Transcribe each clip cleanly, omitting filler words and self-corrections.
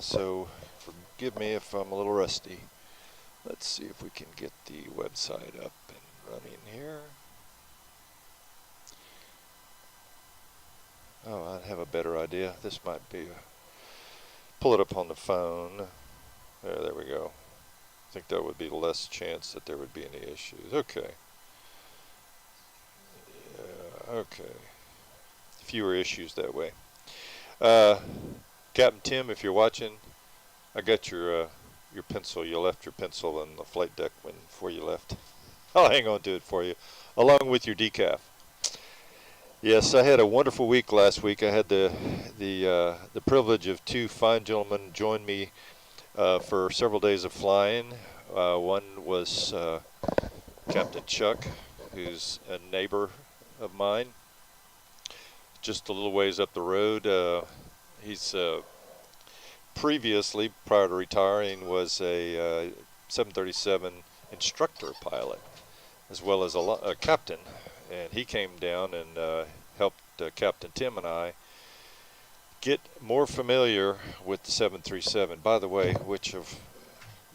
while, so forgive me if I'm a little rusty. Let's see if we can get the website up and running here. Oh, I have a better idea. This might be, pull it up on the phone. There we go. I think that would be less chance that there would be any issues. Okay. Okay. Fewer issues that way. Captain Tim, if you're watching, I got your pencil. You left your pencil on the flight deck before you left. I'll hang on to it for you, along with your decaf. Yes, I had a wonderful week last week. I had the privilege of two fine gentlemen join me for several days of flying. One was Captain Chuck, who's a neighbor of mine, just a little ways up the road. He's previously, prior to retiring, was a 737 instructor pilot, as well as a captain. And he came down and helped Captain Tim and I get more familiar with the 737. By the way,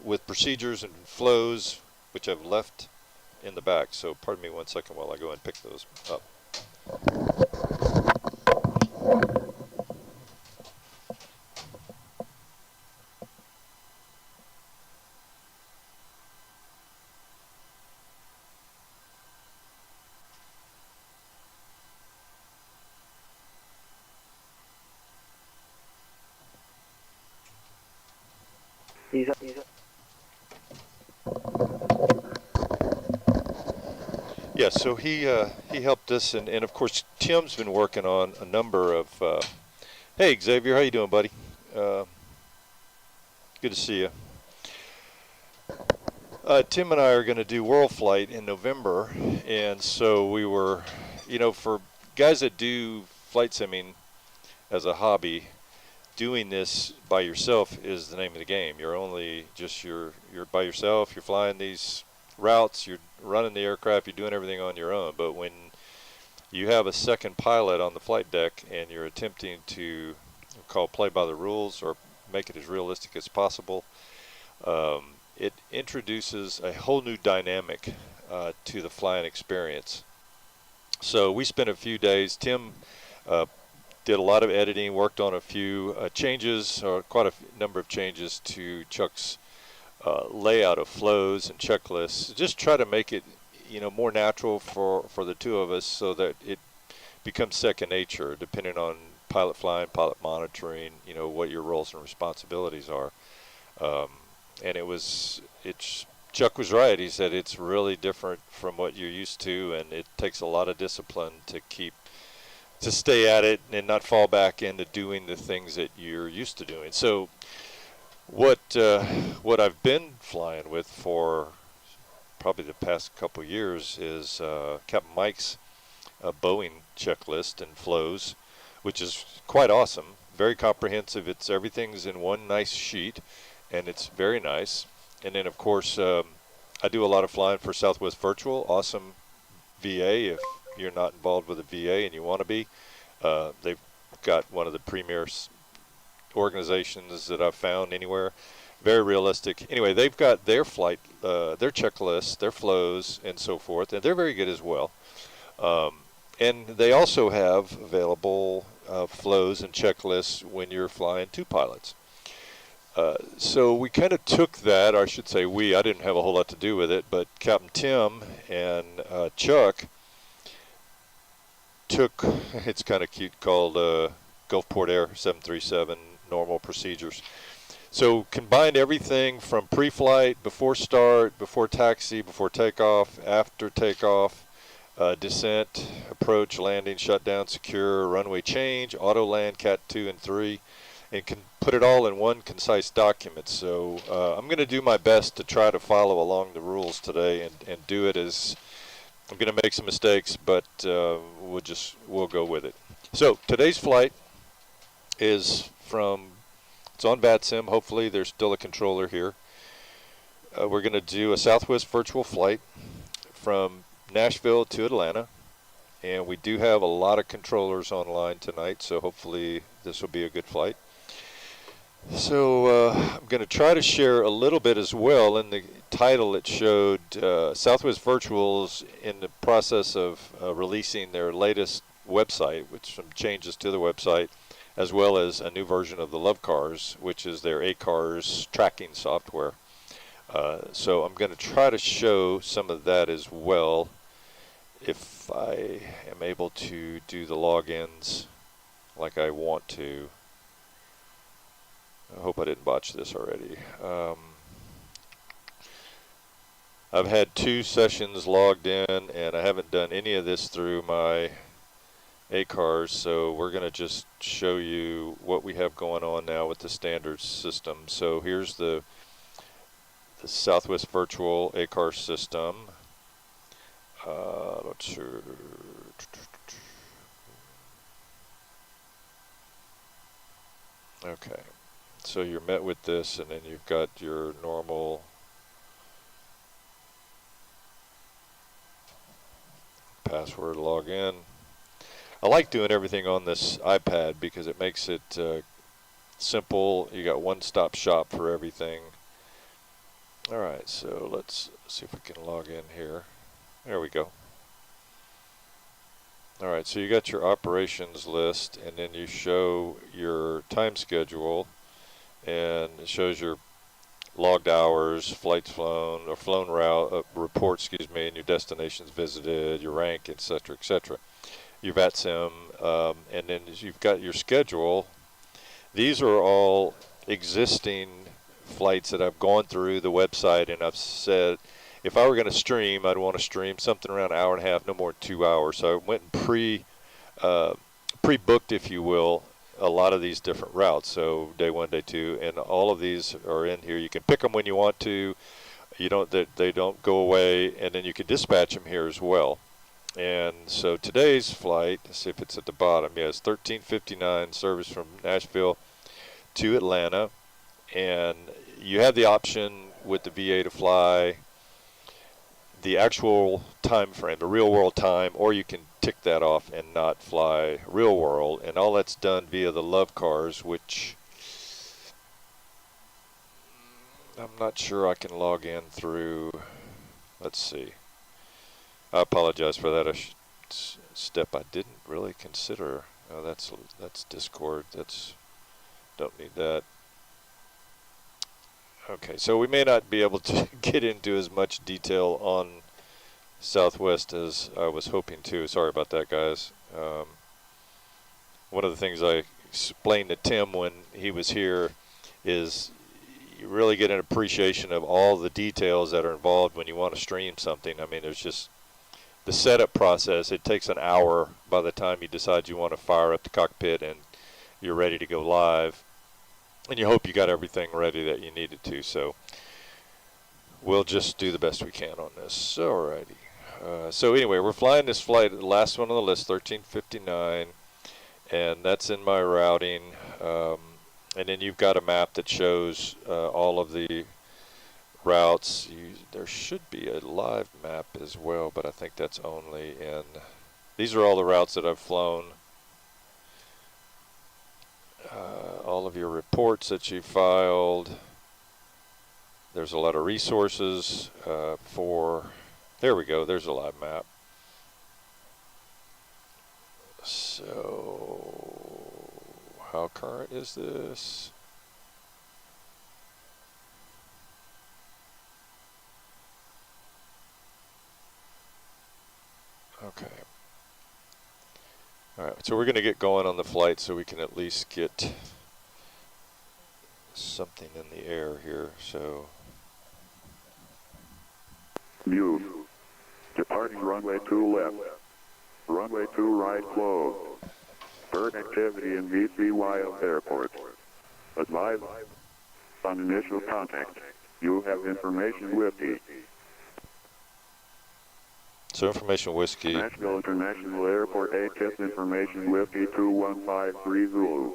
with procedures and flows, which I've left in the back. So pardon me 1 second while I go and pick those up. Yeah, so he helped us, and of course Tim's been working on a number of. Hey Xavier, how you doing, buddy? Good to see you. Tim and I are going to do World Flight in November, and so we were, for guys that do flight simming as a hobby, doing this by yourself is the name of the game. You're only just you're by yourself. You're flying these routes. You're running the aircraft. You're doing everything on your own. But when you have a second pilot on the flight deck and you're attempting to play by the rules or make it as realistic as possible, it introduces a whole new dynamic to the flying experience. So we spent a few days. Tim did a lot of editing, worked on a few changes, or quite a number of changes to Chuck's layout of flows and checklists. Just try to make it, more natural for the two of us, so that it becomes second nature, depending on pilot flying, pilot monitoring, what your roles and responsibilities are. And Chuck was right. He said it's really different from what you're used to, and it takes a lot of discipline to stay at it and not fall back into doing the things that you're used to doing. So what I've been flying with for probably the past couple of years is Captain Mike's Boeing checklist and flows, which is quite awesome, very comprehensive. Everything's in one nice sheet, and it's very nice. And then of course I do a lot of flying for Southwest Virtual, awesome VA. If you're not involved with a VA and you want to be, they've got one of the premier organizations that I've found anywhere. Very realistic. Anyway, they've got their flight, their checklists, their flows, and so forth, and they're very good as well. And they also have available flows and checklists when you're flying two pilots. So we kind of took that, or I should say I didn't have a whole lot to do with it, but Captain Tim and Chuck took, it's kind of cute, called Gulfport Air 737 normal procedures. So combined everything from pre-flight, before start, before taxi, before takeoff, after takeoff, descent, approach, landing, shutdown, secure, runway change, auto land, Cat 2 and 3, and can put it all in one concise document. So I'm going to do my best to try to follow along the rules today and do it as, I'm going to make some mistakes, but we'll go with it. So today's flight is it's on VATSIM. Hopefully there's still a controller here. We're going to do a Southwest virtual flight from Nashville to Atlanta, and we do have a lot of controllers online tonight, so hopefully this will be a good flight. So I'm going to try to share a little bit as well. In the title it showed Southwest Virtuals in the process of releasing their latest website, with some changes to the website, as well as a new version of the Love Cars, which is their A-Cars tracking software. So I'm going to try to show some of that as well, if I am able to do the logins like I want to. I hope I didn't botch this already. I've had 2 sessions logged in, and I haven't done any of this through my A-Cars, so we're going to just show you what we have going on now with the standard system. So here's the Southwest Virtual A-Car system. Let's see. Okay, so you're met with this, and then you've got your normal password login. I like doing everything on this iPad because it makes it simple. You got one-stop shop for everything. All right, so let's see if we can log in here. There we go. All right, so you got your operations list, and then you show your time schedule, and it shows your logged hours, flights flown, or flown route report, excuse me, and your destinations visited, your rank, etc., etc. Your VATSIM, and then you've got your schedule. These are all existing flights that I've gone through the website, and I've said if I were going to stream, I'd want to stream something around an hour and a half, no more than 2 hours. So I went and pre-booked, if you will, a lot of these different routes. So day 1, day 2, and all of these are in here. You can pick them when you want to. You don't, they don't go away, and then you can dispatch them here as well. And so today's flight, let's see if it's at the bottom. Yeah, it's 13:59 service from Nashville to Atlanta, and you have the option with the VA to fly the actual time frame, the real world time, or you can tick that off and not fly real world, and all that's done via the Love Cars, which I'm not sure I can log in through. Let's see. I apologize for that step I didn't really consider. Oh, that's Discord. Don't need that. Okay, so we may not be able to get into as much detail on Southwest as I was hoping to. Sorry about that, guys. One of the things I explained to Tim when he was here is you really get an appreciation of all the details that are involved when you want to stream something. I mean, there's just the setup process. It takes an hour by the time you decide you want to fire up the cockpit and you're ready to go live. And you hope you got everything ready that you needed to. So we'll just do the best we can on this. Alrighty. So anyway, we're flying this flight, the last one on the list, 13:59, and that's in my routing. And then you've got a map that shows all of the routes. There should be a live map as well, but I think that's only in. These are all the routes that I've flown. All of your reports that you filed. There's a lot of resources for. There we go. There's a live map. So, how current is this? Okay. All right. So we're going to get going on the flight so we can at least get something in the air here. So. View. Departing runway 2 left. Runway 2 right closed. Bird activity in VCYL Airport. Advise on initial contact. You have information whiskey. So information whiskey. Nashville International Airport ATIS information whiskey 2153 Zulu.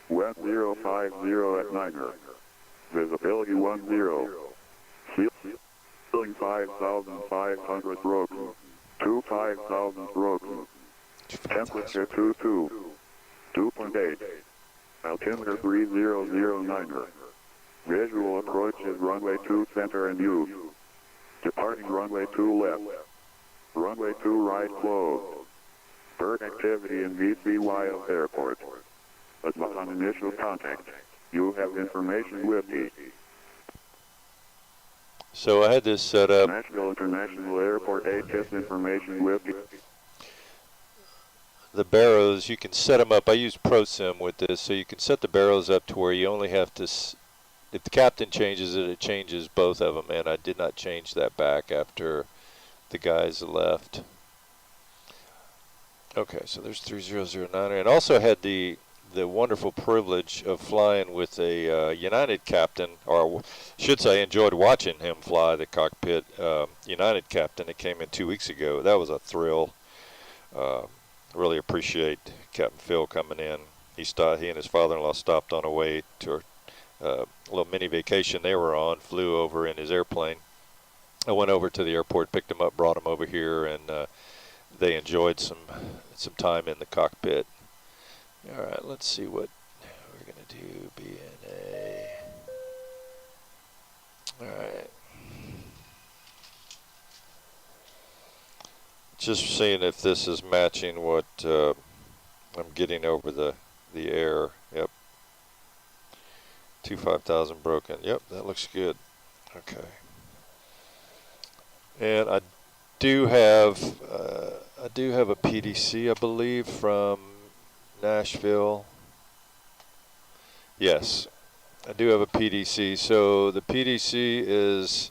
West 050 at Niger. Visibility 10. Ceiling 5,500 broken. 25,000 broken. Temperature 22. 2.8. Altimeter 3009er. Visual approach is runway 2 center and use. Departing runway 2 left. Runway 2 right closed. Bird activity in VCYL Airport. Upon initial contact, you have information with you. So I had this set up. Nashville International Airport HS information with you. The barrows, you can set them up. I use ProSim with this, so you can set the barrows up to where you only have to, if the captain changes it, it changes both of them, and I did not change that back after the guys left. Okay, so there's 3009, and also had the wonderful privilege of flying with a United captain, or I should say, enjoyed watching him fly the cockpit. United captain that came in 2 weeks ago. That was a thrill. Really appreciate Captain Phil coming in. He and his father-in-law stopped on a way to a little mini vacation they were on, flew over in his airplane. I went over to the airport, picked him up, brought him over here, and they enjoyed some time in the cockpit. All right, let's see what we're going to do. BNA. All right. Just seeing if this is matching what I'm getting over the air. Yep. 25,000 broken. Yep, that looks good. Okay. And I do have a PDC, I believe, from Nashville. Yes, I do have a PDC. So the PDC is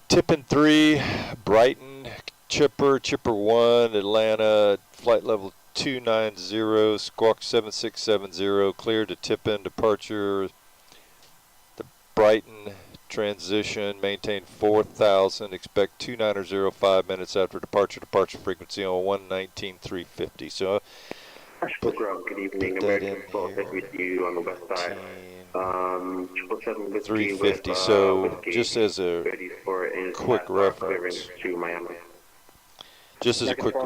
Tippin 3, Brighton, Chipper 1, Atlanta, flight level 290, squawk 7670, clear to Tippin, departure, the Brighton transition, maintain 4,000, expect 2905 minutes after departure frequency on 119,350. So good evening, American Express with you on the west side. 350. So just as a quick reference, just as a quick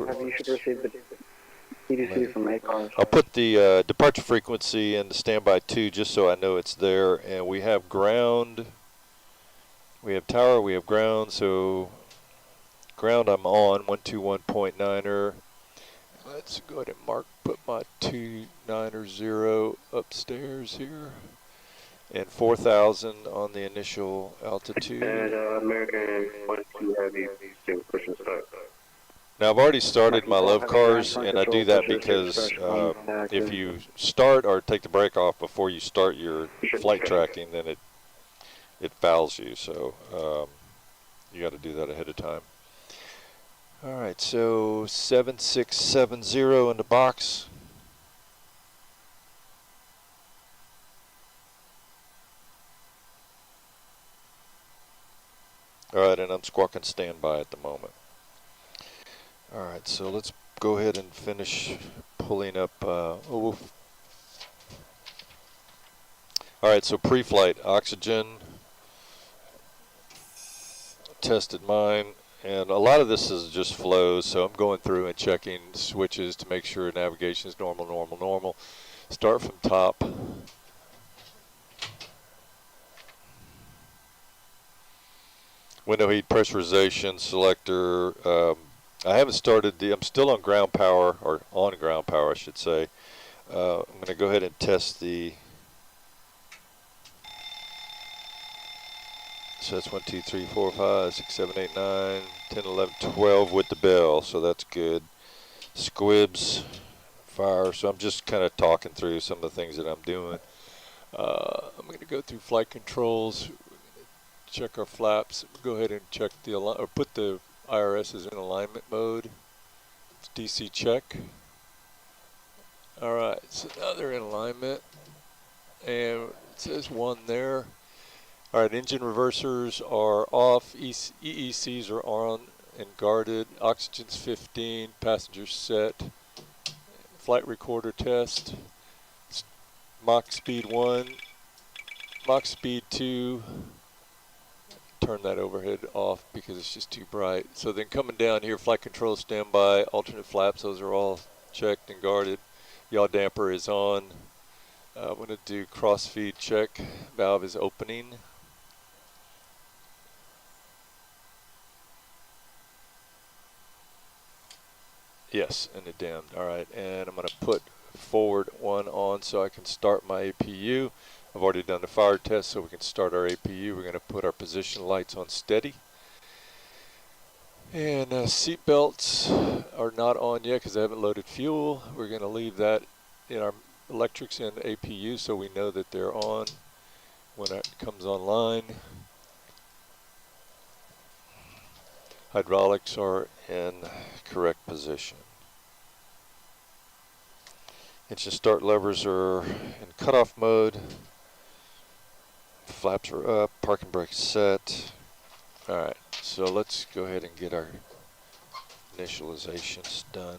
I'll put the departure frequency in the standby 2 just so I know it's there. And we have ground, we have tower, we have ground. So ground I'm on 121.9er. Let's go ahead and put my 290 upstairs here. And 4,000 on the initial altitude. And American 12 Heavy, push and start. Now I've already started my love cars, and I do that because if you start or take the brake off before you start your flight tracking, then it fouls you. So you got to do that ahead of time. All right, so 7670 in the box. All right, and I'm squawking standby at the moment. All right, so let's go ahead and finish pulling up. All right, so pre-flight oxygen. Tested mine, and a lot of this is just flows, so I'm going through and checking switches to make sure navigation is normal. Start from top. Window heat pressurization selector. I haven't started I'm still on ground power, or on ground power I should say. I'm going to go ahead and test the, so that's 1, 2, 3, 4, 5, 6, 7, 8, 9, 10, 11, 12 with the bell, so that's good. Squibs, fire, so I'm just kind of talking through some of the things that I'm doing. I'm going to go through flight controls, check our flaps, go ahead and check the, or put the IRSs in alignment mode. It's DC check. Alright, so now they're in alignment, and it says 1 there. Alright, engine reversers are off, EECs are on and guarded, oxygen's 15, passengers set, flight recorder test, Mach speed 1, Mach speed 2, turn that overhead off because it's just too bright. So then coming down here, flight control standby, alternate flaps, those are all checked and guarded. Yaw damper is on. I'm going to do cross-feed check. Valve is opening. Yes, and it dimmed. All right, and I'm going to put forward one on so I can start my APU. I've already done the fire test, so we can start our APU. We're going to put our position lights on steady. And seat belts are not on yet because I haven't loaded fuel. We're going to leave that in our electrics and APU so we know that they're on when it comes online. Hydraulics are in correct position. Engine start levers are in cutoff mode. Flaps are up, parking brake set. Alright, so let's go ahead and get our initializations done.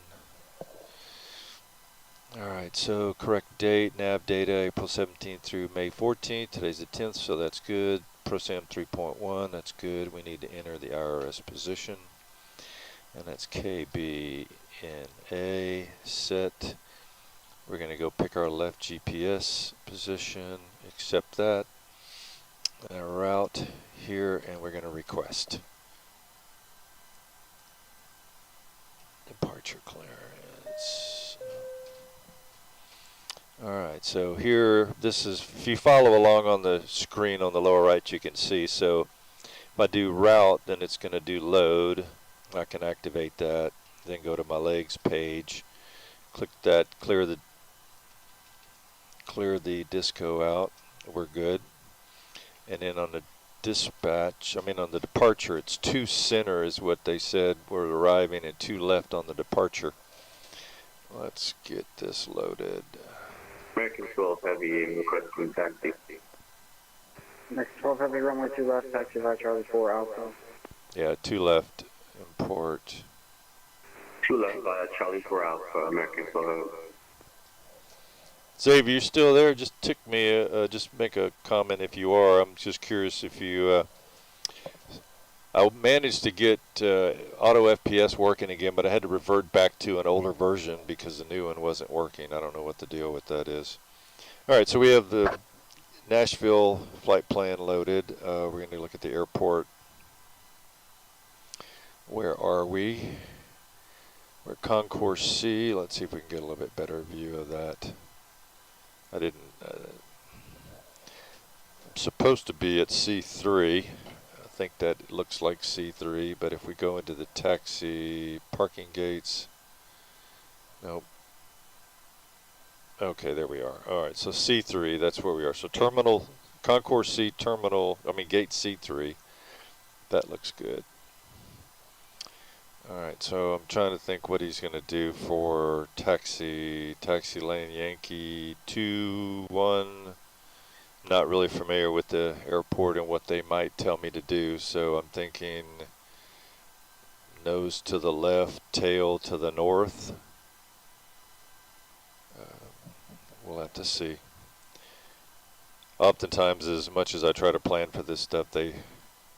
Alright, so correct date, nav data, April 17th through May 14th. Today's the 10th, so that's good. ProSam 3.1, that's good. We need to enter the IRS position. And that's KBNA set. We're going to go pick our left GPS position, accept that. And a route here, and we're going to request. Departure clearance. Alright, so here, this is, if you follow along on the screen on the lower right, you can see. So if I do route, then it's going to do load. I can activate that, then go to my legs page, click that, clear the disco out. We're good. And then on the dispatch, on the departure, it's 2 center is what they said we're arriving, and 2 left on the departure. Let's get this loaded. American 12 Heavy requesting taxi. Next 12 Heavy, runway 2 left, taxi by Charlie 4 Alpha. Yeah, 2 left, import. 2 left via Charlie 4 Alpha, American 12. Xavier, you still there? Just tick me, just make a comment if you are. I'm just curious if you, I managed to get auto FPS working again, but I had to revert back to an older version because the new one wasn't working. I don't know what the deal with that is. All right, so we have the Nashville flight plan loaded. We're going to look at the airport. Where are we? We're at Concourse C. Let's see if we can get a little bit better view of that. I didn't, I'm supposed to be at C3. I think that looks like C3, but if we go into the taxi parking gates, nope. Okay, there we are. All right, so C3, that's where we are. So terminal, Concourse C terminal, gate C3. That looks good. All right, so I'm trying to think what he's going to do for taxi lane Yankee 2-1. Not really familiar with the airport and what they might tell me to do, so I'm thinking nose to the left, tail to the north. We'll have to see. Oftentimes, as much as I try to plan for this stuff, they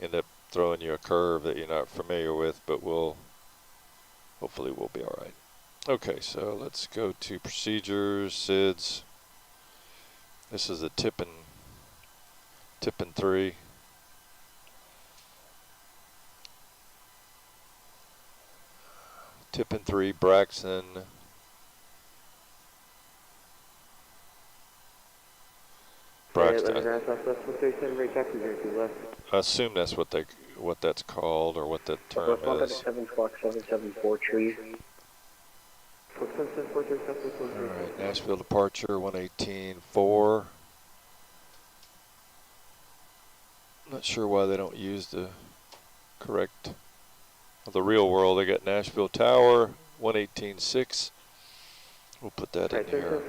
end up throwing you a curve that you're not familiar with, but hopefully we'll be all right. Okay, so let's go to procedures, SIDS. This is the tip and 3. Tip and 3, Braxton. Braxton. I assume that's what that's called, or what that term is. 774 trees. Alright, Nashville departure 118.4. Not sure why they don't use the correct, the real world. They got Nashville Tower 118.6. We'll put that in here.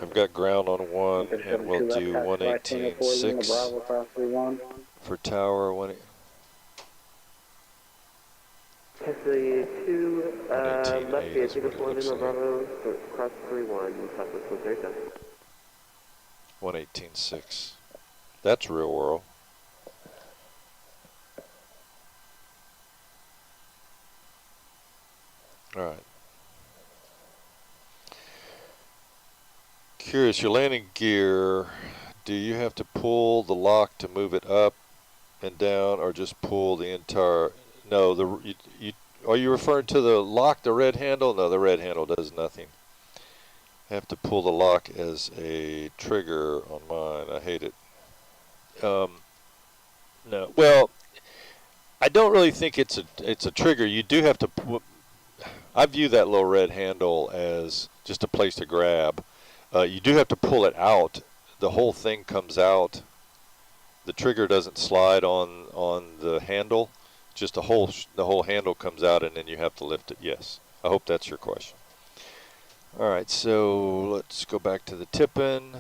I've got ground on 1, and we'll do 118.6 for tower. Taxi 2, left is what it looks like. Bravo, cross 31, Southwest 137. 118.6. That's real world. All right. curious, your landing gear, do you have to pull the lock to move it up and down, or just pull the entire? No, are you referring to the lock, the red handle? No, the red handle does nothing. I have to pull the lock as a trigger on mine. I hate it. No, well, I don't really think it's a trigger. You do have to. I view that little red handle as just a place to grab. You do have to pull it out. The whole thing comes out. The trigger doesn't slide on the handle. Just the whole handle comes out, and then you have to lift it. Yes, I hope that's your question. All right, so let's go back to the tipping.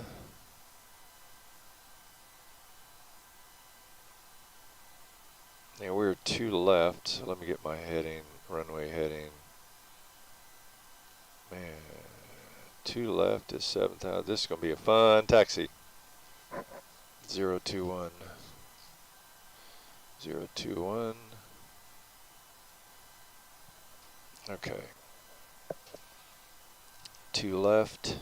Yeah, we're 2 left. So let me get my heading, runway heading. Man, 2 left is 7,000. This is going to be a fun taxi. 021. 021. Okay. 2 left.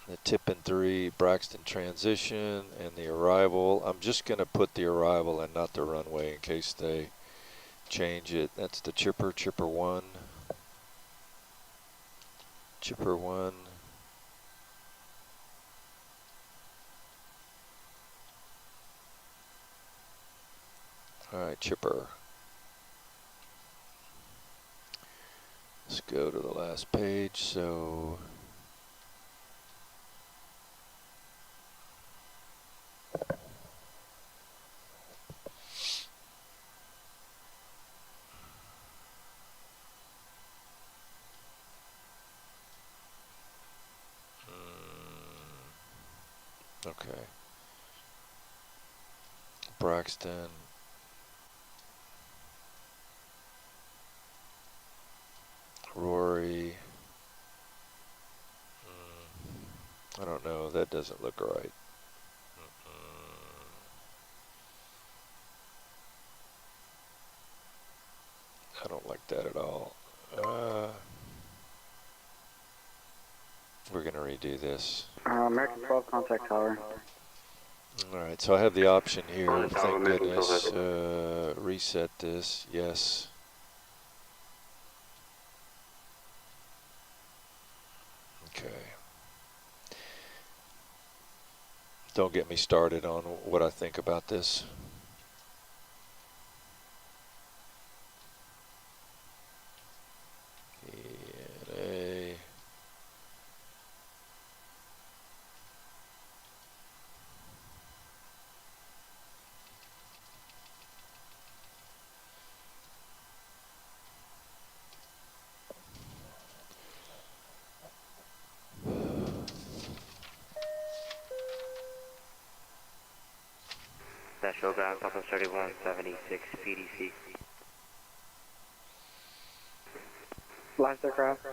The tip and 3, Braxton transition, and the arrival. I'm just going to put the arrival and not the runway in case they change it. That's the chipper, chipper 1. Chipper 1. All right, chipper. Let's go to the last page. So okay. Braxton. Rory. I don't know. That doesn't look right. I don't like that at all. We're going to redo this. American 12, contact tower. Alright, so I have the option here. Thank goodness. Reset this. Yes. Okay. Don't get me started on what I think about this. KBNA. National Ground, Papa 3176 PDC. Last aircraft.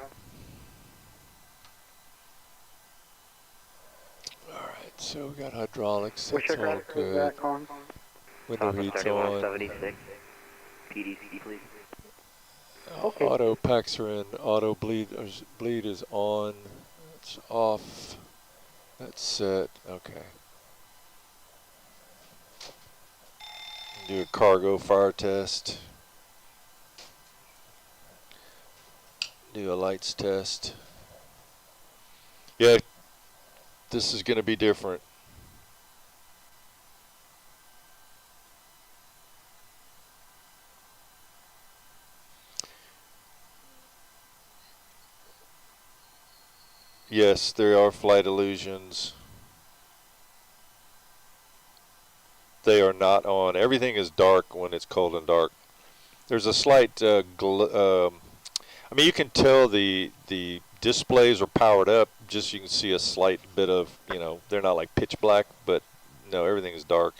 Alright, so we got hydraulics. Which That's all aircraft is good. that, Colin? Window Papa heat's 3176 PDC, please. on. Okay. Auto packs are in. Auto bleed is on. It's off. That's set. Okay. Do a cargo fire test. Do a lights test. Yeah, this is going to be different. Yes, there are flight illusions. They are not on. Everything is dark when it's cold and dark. There's a slight, I mean, you can tell the displays are powered up. Just you can see a slight bit of, you know, they're not like pitch black, but no, everything is dark.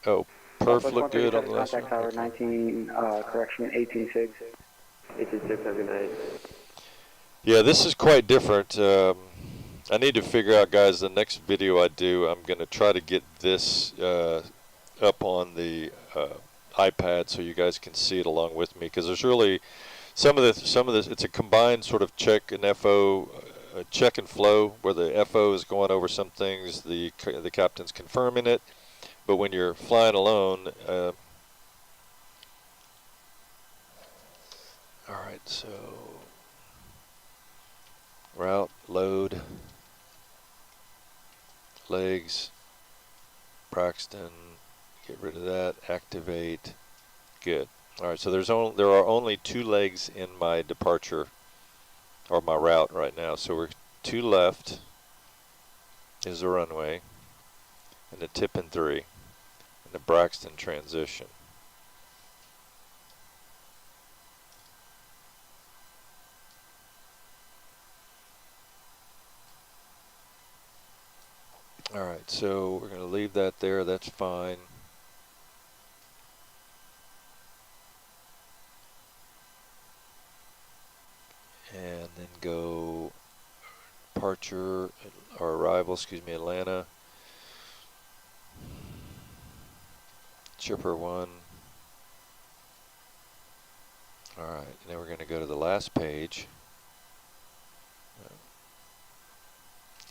Oh, perf look good on the last one. Contact tower 19, correction 18.6. 18.6, have a good night. Yeah, this is quite different. I need to figure out, guys, the next video I do, I'm going to try to get this up on the iPad so you guys can see it along with me, because there's really some of this. It's a combined sort of check and FO, check and flow, where the FO is going over some things, the captain's confirming it, but when you're flying alone. All right, so route, load, legs, Braxton, get rid of that, activate, good. All right, so there are only 2 legs in my departure, or my route right now. So we're 2 left is the runway, and the tip and 3, and the Braxton transition. All right, so we're going to leave that there. That's fine. And then go departure, or arrival, excuse me, Atlanta. Chipper 1. All right, and then we're going to go to the last page.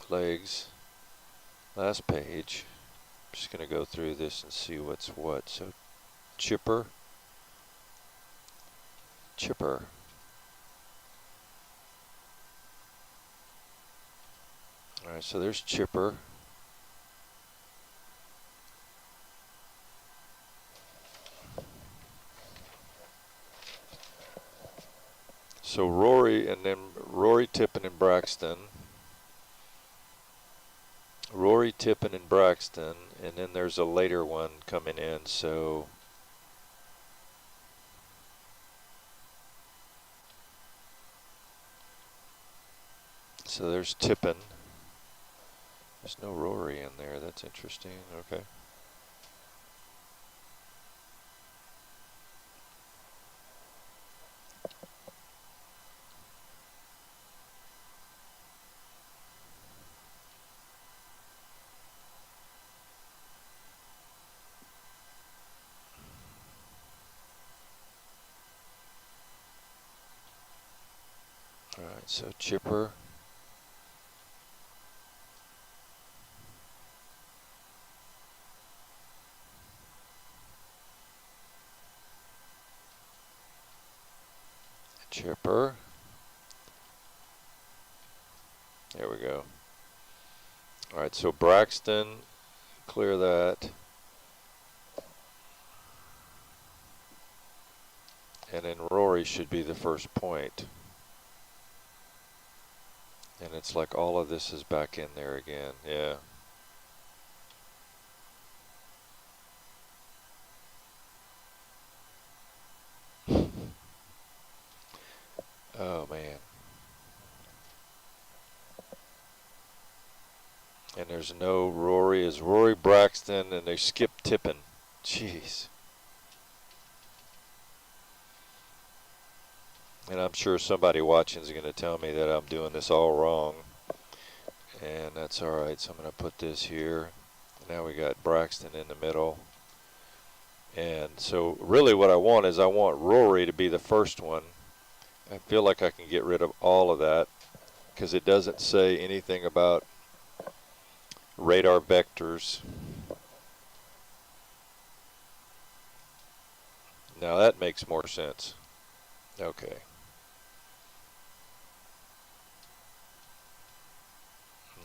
Legs. Last page. I'm just going to go through this and see what's what. So chipper. Chipper. All right, so there's chipper. So Rory, and then Rory, Tippin, and Braxton. Rory, Tippin, and Braxton, and then there's a later one coming in. So there's Tippin. There's no Rory in there. That's interesting. Okay. All right, so chipper. Chipper. There we go. All right, so Braxton, clear that. And then Rory should be the first point. And it's like all of this is back in there again. Yeah. Oh, man. And there's no Rory. Is Rory, Braxton, and they skip Tippin. Jeez. And I'm sure somebody watching is going to tell me that I'm doing this all wrong. And that's all right. So I'm going to put this here. Now we got Braxton in the middle. And so really what I want is I want Rory to be the first one. I feel like I can get rid of all of that because it doesn't say anything about radar vectors. Now that makes more sense. Okay.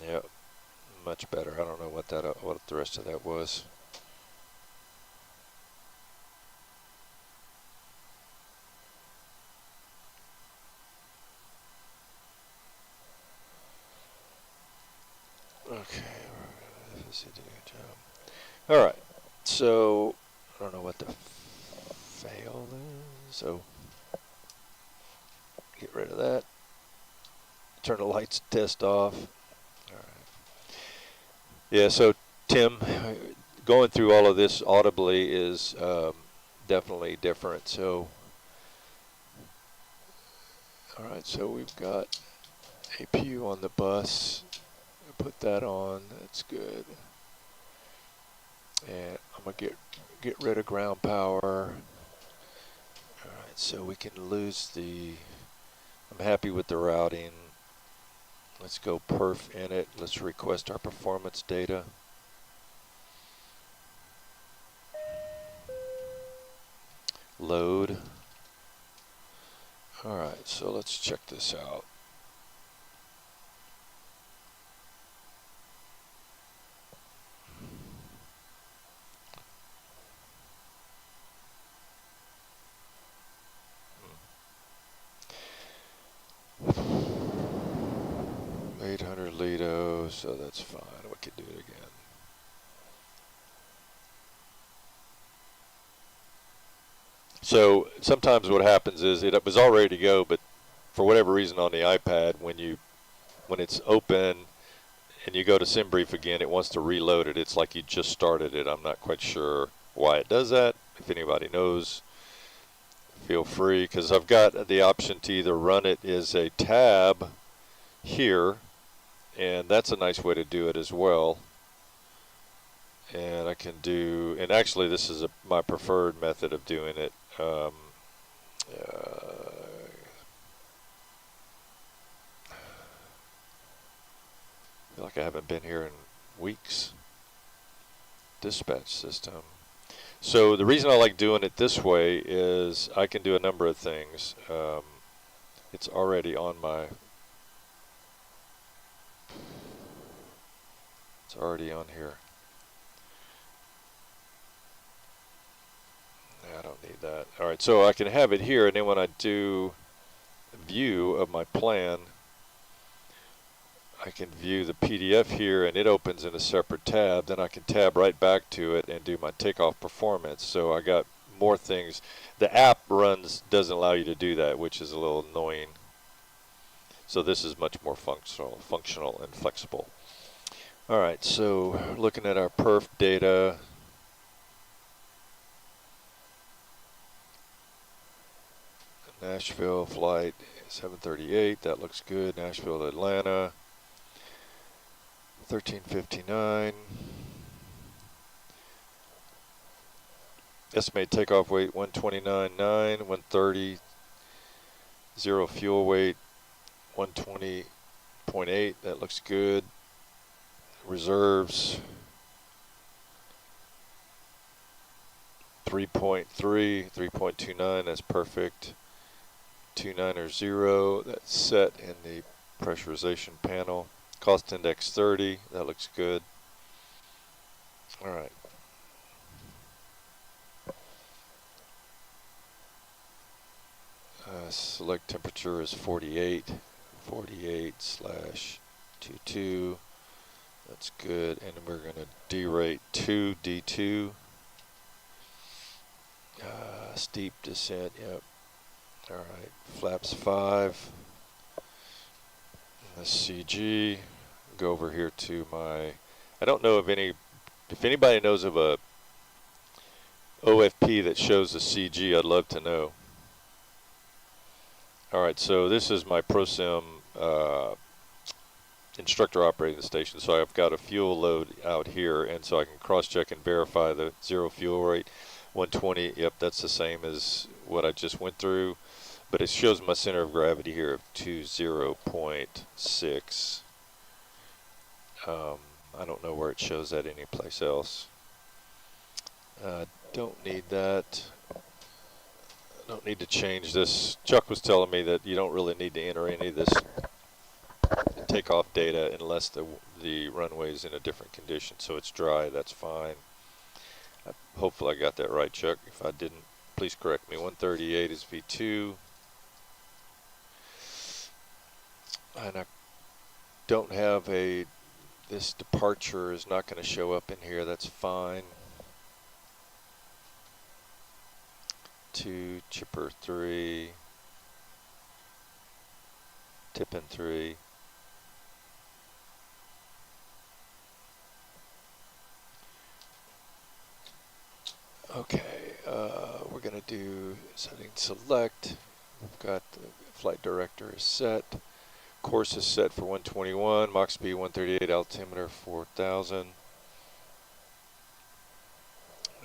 Yep, much better. I don't know what the rest of that was. Okay, FSC did a good job. All right, so I don't know what the fail is. So get rid of that. Turn the lights test off. All right. Yeah, so Tim, going through all of this audibly is definitely different. So, all right, so we've got APU on the bus. Put that on. That's good. And I'm going to get rid of ground power. Alright, so we can lose the, I'm happy with the routing. Let's go perf in it. Let's request our performance data. Load. Alright, so let's check this out. Hmm. 800 Lido, so that's fine. We can do it again. So sometimes what happens is it was all ready to go, but for whatever reason on the iPad, when it's open and you go to SimBrief again, it wants to reload it. It's like you just started it. I'm not quite sure why it does that. If anybody knows, feel free, because I've got the option to either run it as a tab here, and that's a nice way to do it as well. And I can do, and actually this is my preferred method of doing it. I feel like I haven't been here in weeks. Dispatch system. So the reason I like doing it this way is I can do a number of things. It's already on my, it's already on here. I don't need that. All right, so I can have it here, and then when I do view of my plan, I can view the PDF here, and it opens in a separate tab. Then I can tab right back to it and do my takeoff performance. So I got more things. The app doesn't allow you to do that, which is a little annoying. So this is much more functional and flexible. All right, so looking at our perf data. Nashville flight 738, that looks good. Nashville to Atlanta 1359. Estimated takeoff weight 129.9, 130. Zero fuel weight 120.8, that looks good. Reserves 3.3, 3.29, that's perfect. 290, that's set in the pressurization panel. Cost index 30, that looks good. All right. Select temperature is 48, 48/22. That's good, and we're going to derate 2, D2. Steep descent, yep. All right, flaps 5. The CG. Go over here to my. I don't know if anybody knows of a OFP that shows the CG. I'd love to know. All right, so this is my ProSim instructor operating station. So I've got a fuel load out here, and so I can cross-check and verify the zero fuel rate. 120. Yep, that's the same as what I just went through. But it shows my center of gravity here of 20.6. I don't know where it shows that anyplace else. Don't need that. I don't need to change this. Chuck was telling me that you don't really need to enter any of this takeoff data unless the runway is in a different condition. So it's dry, that's fine. Hopefully I got that right, Chuck. If I didn't, please correct me. 138 is V2. And I don't have this departure is not going to show up in here. That's fine. 2, chipper 3, tipping 3. Okay, we're going to do setting select. We've got the flight director is set. Course is set for 121, Mach speed 138, altimeter 4,000.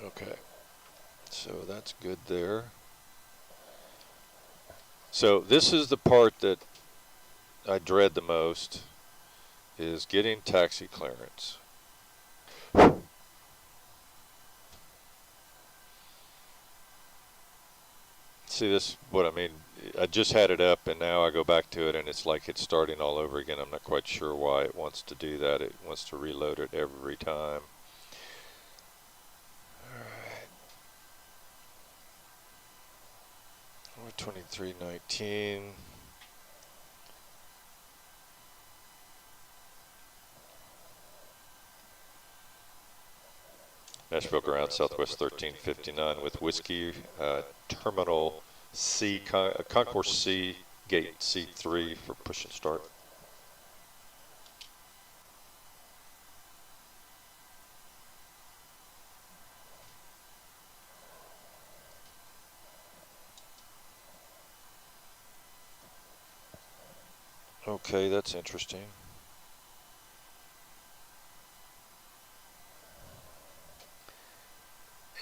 Okay, so that's good there. So this is the part that I dread the most, is getting taxi clearance. See, this what I mean. I just had it up and now I go back to it and it's like it's starting all over again. I'm not quite sure why it wants to do that. It wants to reload it every time. Alright. 2319. Nashville ground, Southwest 1359 with Whiskey, Terminal C, Concourse C, Gate C3 for push and start. Okay, that's interesting.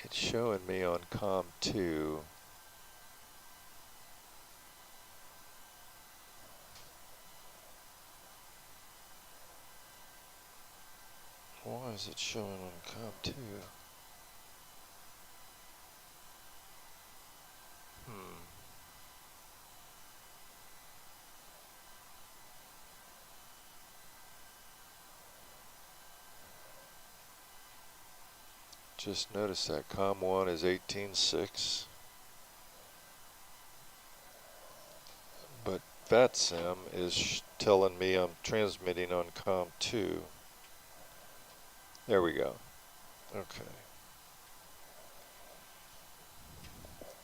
It's showing me on COM 2. Why is it showing on COM 2? Just noticed that COM 1 is 18.6. But VATSIM is telling me I'm transmitting on COM 2. There we go. Okay.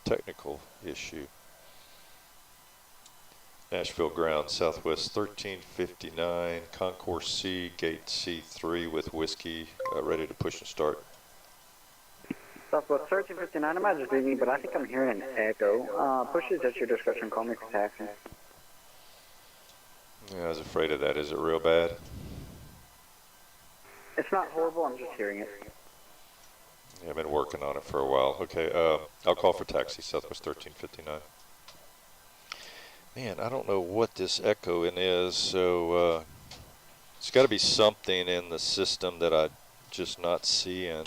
Technical issue. Nashville ground, Southwest 1359, Concourse C, Gate C3 with Whiskey, ready to push and start. Southwest 1359, I might just be me, but I think I'm hearing an echo. Pushes at your discretion, call me for taxi. Yeah, I was afraid of that. Is it real bad? It's not horrible, I'm just hearing it. Yeah, I've been working on it for a while. Okay, I'll call for taxi, Southwest 1359. Man, I don't know what this echoing is, so it's got to be something in the system that I'm just not seeing.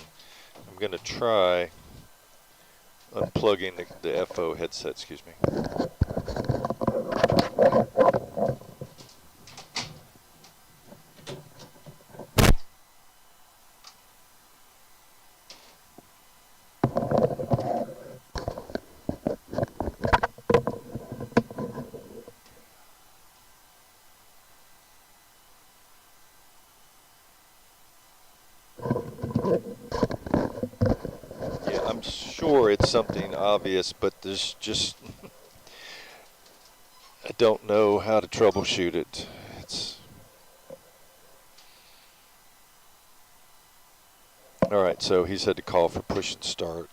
I'm going to try unplugging the FO headset, excuse me. I'm sure it's something obvious, but there's just I don't know how to troubleshoot it. It's all right. So he said to call for push and start.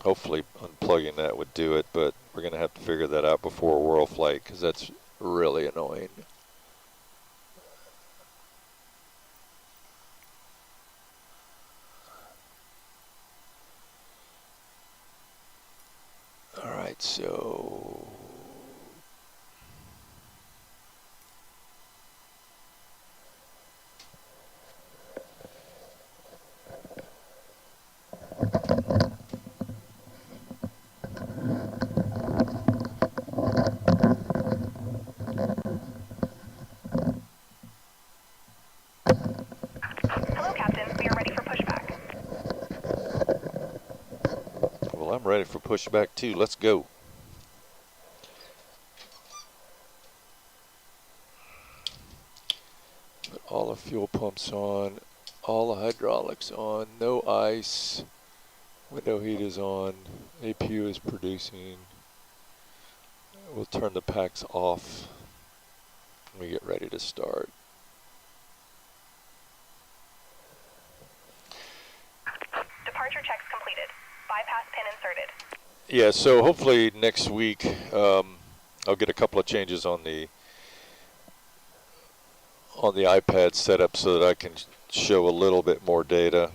Hopefully, unplugging that would do it, but we're going to have to figure that out before world flight because that's really annoying. All right, so hello, Captain. We are ready for pushback. well, I'm ready for pushback too. Let's go. Put all the fuel pumps on, all the hydraulics on, no ice, window heat is on, APU is producing. We'll turn the packs off when we get ready to start. Departure checks completed. Bypass pin inserted. Yeah, so hopefully next week I'll get a couple of changes on on the iPad setup so that I can show a little bit more data.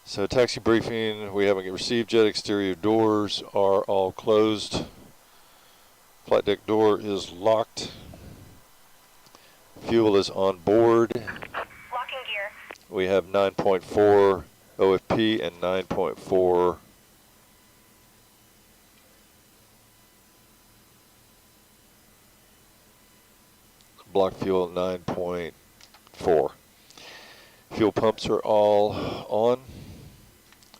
So taxi briefing, we haven't received jet exterior doors are all closed. Flight deck door is locked. Fuel is on board. Locking gear. We have 9.4 OFP and 9.4 block fuel 9.4. Fuel pumps are all on.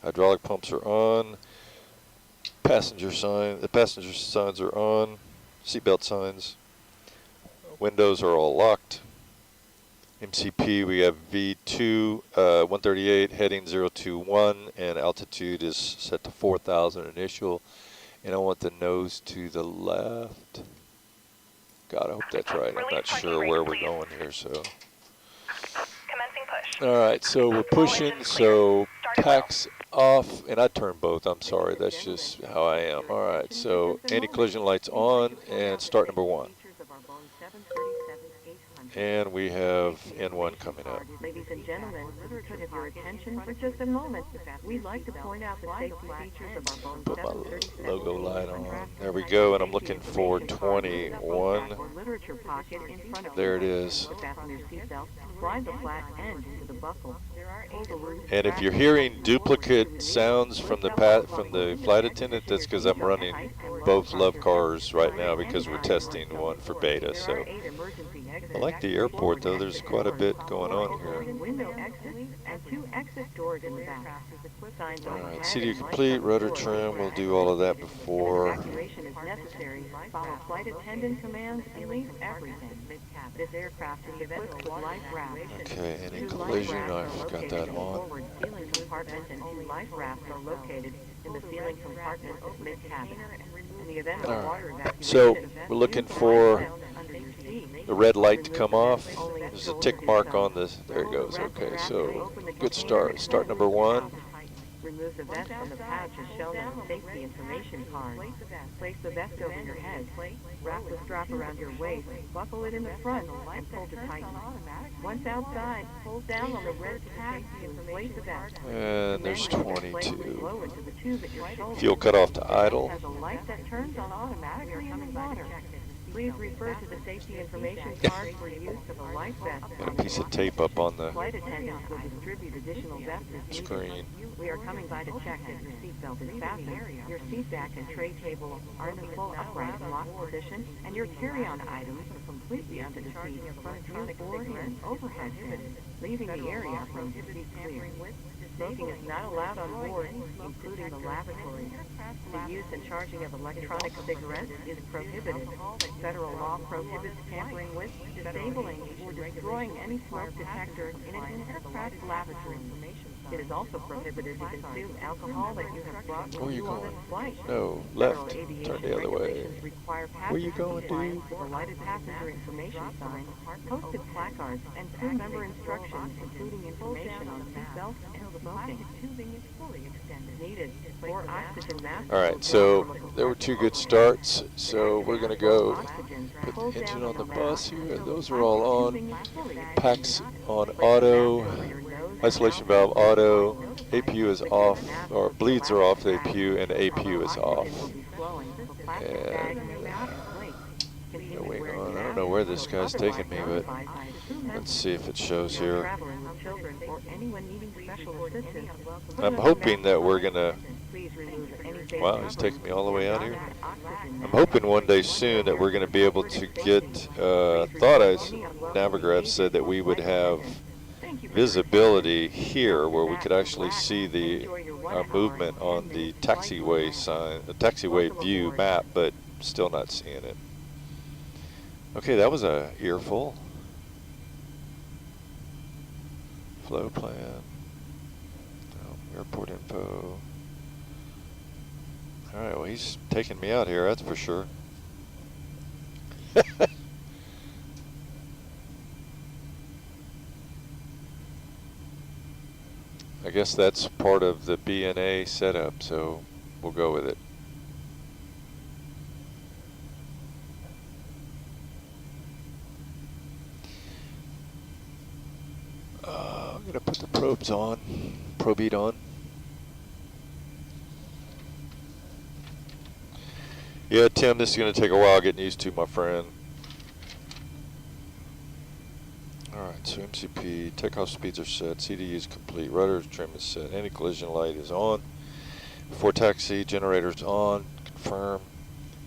Hydraulic pumps are on. Passenger sign, the passenger signs are on. Seatbelt signs. Windows are all locked. MCP, we have V2 138 heading 021 and altitude is set to 4,000 initial. And I want the nose to the left. God, I hope that's right. I'm not sure where we're going here, so. Commencing push. All right, so we're pushing, so packs off, and I turn both, I'm sorry, that's just how I am. All right, so anti-collision lights on, and start number 1. And we have N1 coming up. Ladies and gentlemen, could have your attention for just a moment. We'd like to point out the safety features of our Boeing Put my 737 logo light on. There we go, and I'm looking for 21. literature pocket in front of There it is. fasten your seatbelt, slide the flat end into the buckle. Pull the loop And if you're hearing duplicate sounds from the flight attendant, that's because I'm running both love cars right now because we're testing one for beta. So I like the airport though. There's quite a bit going on here. window exits and 2 exit doors in the back. Signs All on right, the CD cabin, complete, lights rudder on trim. board. We'll do all of that before. Evacuation is necessary. Follow flight attendant commands and leave everything. This aircraft is equipped with life rafts. Okay, any 2 life collision? rafts I are forgot located that in the on. forward ceiling compartment, and 2 life rafts are located in the ceiling compartment mid-cabin. In the event of All right. water evacuation, So we're looking for under your seat. the red light to come off. There's a tick mark on this. There it goes. Okay, so good start. Start number 1. Remove the vest from the pouch as shown on the safety information card. Place the vest over your head. Wrap the strap around your waist. Buckle it in the front and pull to tighten. Once outside, pull down on the red tab to inflate the vest. And there's Blow 22. into the tube at your shoulder. Fuel cut off to idle. Has a light that turns on automatically in the water. Please refer to the safety information card for use of a life vest. Got a piece of tape up on the Flight attendants will distribute additional vests as needed. screen. We are coming by to check that your seatbelt is fastened. Your seat back and tray table are in the full upright and locked position, and your carry-on items are completely under the seat. Use board and overhead bins, leaving the area from the seat clear. Smoking is not allowed on board, including the lavatory. The use and charging of electronic cigarettes is prohibited. Federal law prohibits tampering with, disabling, or destroying any smoke detector in an aircraft lavatory. It is also prohibited to consume alcohol that you have brought Where are with you you on going? this flight. No, Federal left. aviation Turn the other way. regulations require Where you passenger going, compliance dude? with a lighted passenger information sign, posted placards, and crew member instructions, including information on seatbelts and smoking. Needed for oxygen masks. All right, so there were 2 good starts. So we're going to go put the engine on the bus here. Those are all on. Packs on auto. Isolation valve auto. APU is off, or bleeds are off the APU, and the APU is off. And no wing on. I don't know where this guy's taking me, but let's see if it shows here. I'm hoping that we're gonna. Wow, he's taking me all the way out here. I'm hoping one day soon that we're gonna be able to get. Navigraph said that we would have visibility here, where we could actually see the movement on the taxiway sign, the taxiway view map, but still not seeing it. Okay, that was a earful. Flow plan. Oh, airport info. All right, well, he's taking me out here, that's for sure. I guess that's part of the BNA setup, so we'll go with it. going to put the probes on, probe bead on. Yeah, Tim, this is going to take a while getting used to, my friend. Alright, so MCP, takeoff speeds are set, CDU is complete, rudder trim is set, anti-collision light is on. Before taxi, generators on, confirm.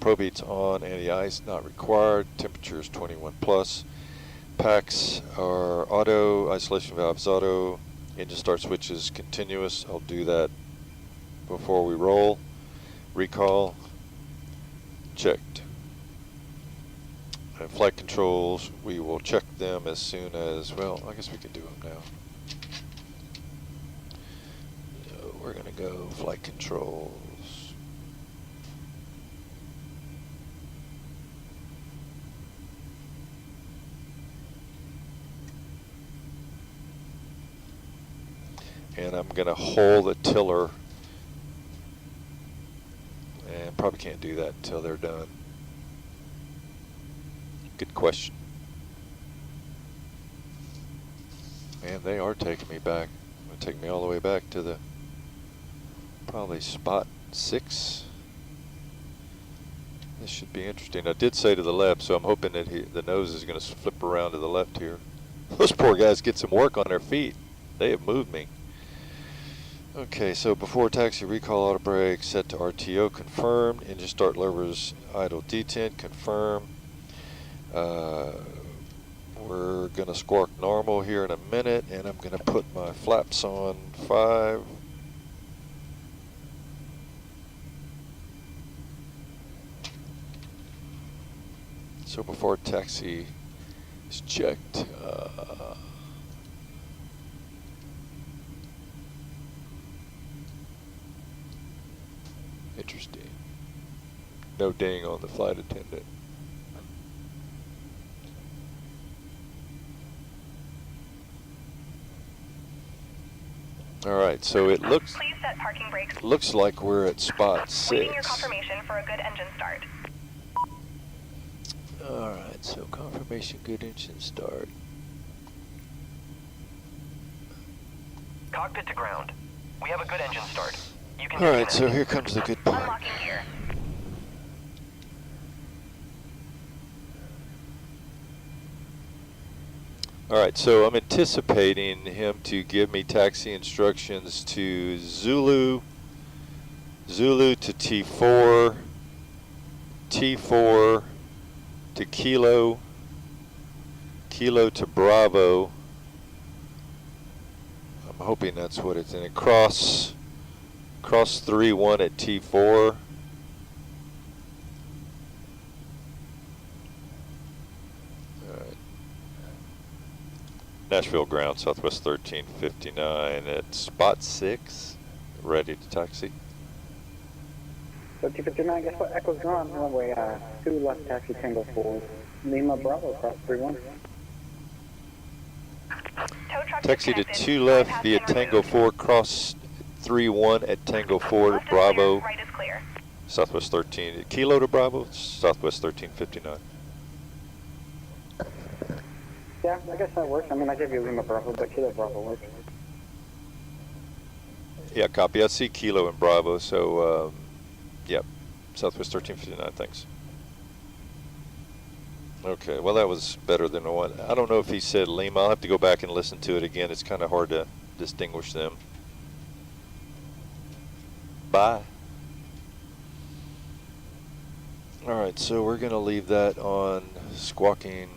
Probe bead's on, anti-ice not required, temperature is 21 plus. Packs are auto, isolation valves auto, engine start switch is continuous. I'll do that before we roll. Recall, checked. And flight controls, we will check them as soon as, well, I guess we can do them now. So we're going to go flight controls. And I'm going to hold the tiller, and probably can't do that until they're done. Good question. And they are taking me back. Going to take me all the way back to the probably spot 6. This should be interesting. I did say to the left, so I'm hoping that the nose is going to flip around to the left here. Those poor guys get some work on their feet. They have moved me. Okay, so before taxi, recall auto brake set to RTO, confirmed. Engine start levers idle detent, confirm. We're going to squawk normal here in a minute, and I'm going to put my flaps on 5. So before taxi is checked, interesting. No ding on the flight attendant. All right, so it looks Please set parking brakes. Looks like we're at spot 6. Waiting your confirmation for a good engine start. All right, so confirmation, good engine start. Cockpit to ground. We have a good engine start. You can. All right, so here comes the good part. Unlocking gear. All right, so I'm anticipating him to give me taxi instructions to Zulu to T4, T4 to Kilo, Kilo to Bravo. I'm hoping that's what it's in. Cross 3-1 at T4. Nashville ground, Southwest 1359 at spot 6, ready to taxi. 1359, guess what? Echo's gone. Runway 2 left taxi Tango 4. Lima Bravo cross 3-1. Tow truck Taxi to disconnected. 2 left Bypass via pin Tango removed. 4, cross 3-1 at Tango 4 Left is Bravo, clear, right is clear. Southwest 13, Kilo to Bravo, Southwest 1359. Yeah, I guess that works. I mean, I gave you Lima Bravo, but Kilo Bravo works. Yeah, copy. I see Kilo and Bravo, so, yep, Southwest 1359, thanks. Okay, well, that was better than the one. I don't know if he said Lima. I'll have to go back and listen to it again. It's kind of hard to distinguish them. Bye. All right, so we're going to leave that on squawking.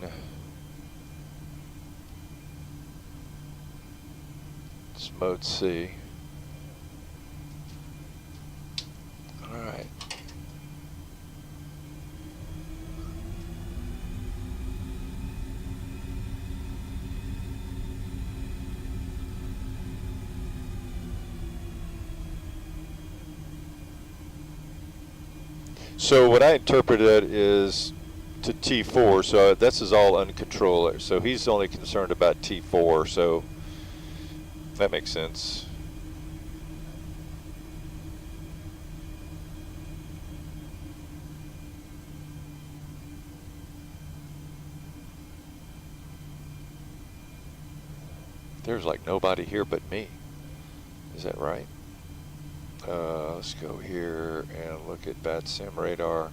It's mode C. All right. So what I interpreted is to T4, so this is all uncontrolled. So he's only concerned about T4, so that makes sense. There's like nobody here but me. Is that right? Let's go here and look at Bat Sim radar.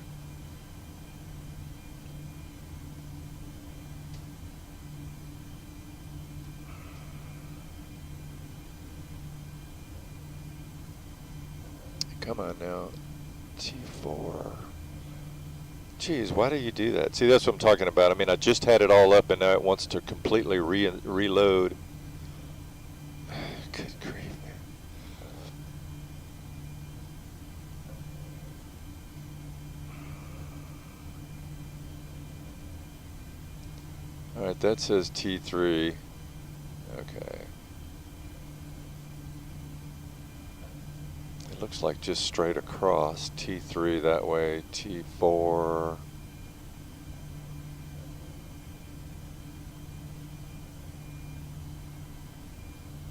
Come on now, T4. Geez, why do you do that? See, that's what I'm talking about. I mean, I just had it all up and now it wants to completely reload. Good grief, man. All right, that says T3. Okay. It looks like just straight across. T3 that way, T4.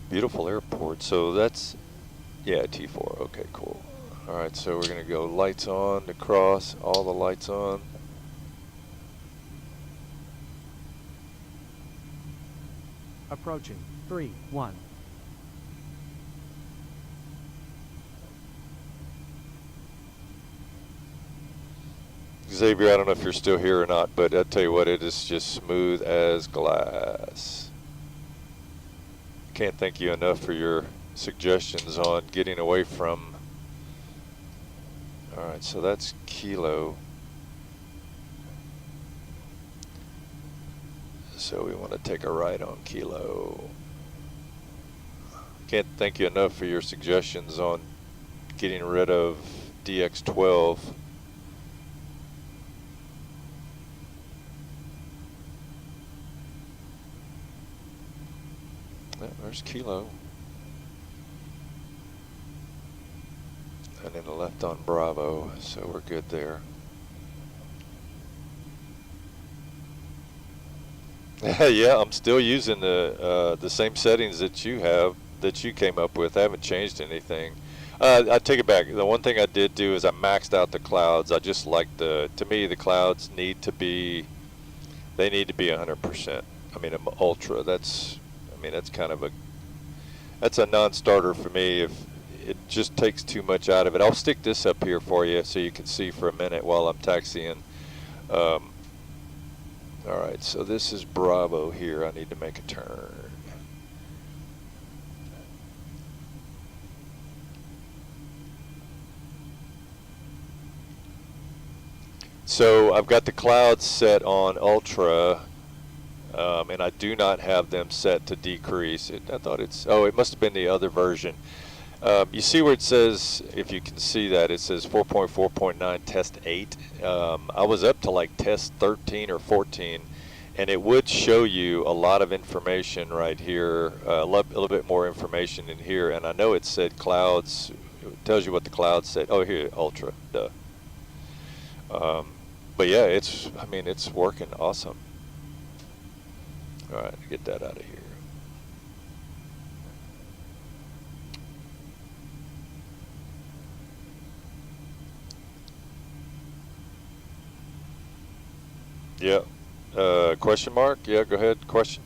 Beautiful airport. So that's, yeah, T4. Okay, cool. All right, so we're gonna go lights on to cross, all the lights on. Approaching. 3, 1. Xavier, I don't know if you're still here or not, but I'll tell you what, it is just smooth as glass. Can't thank you enough for your suggestions on getting away from. All right, so that's Kilo. So we want to take a right on Kilo. Can't thank you enough for your suggestions on getting rid of DX12. Yeah, there's Kilo. And then the left on Bravo, so we're good there. Yeah, I'm still using the same settings that you have, that you came up with. I haven't changed anything. I take it back. The one thing I did do is I maxed out the clouds. I just like to me, the clouds need to be 100%. I mean, ultra. That's kind of that's a non-starter for me. If it just takes too much out of it. I'll stick this up here for you so you can see for a minute while I'm taxiing. All right, so this is Bravo here. I need to make a turn. So I've got the clouds set on ultra, and I do not have them set to decrease. I thought it must have been the other version. You see where it says, if you can see that, it says 4.4.9 test 8. I was up to like test 13 or 14, and it would show you a lot of information right here, a little bit more information in here. And I know it said clouds, it tells you what the clouds said. Oh, here, ultra, duh. But yeah, it's working awesome. All right, get that out of here. Yeah. Question mark? Yeah, go ahead. Question.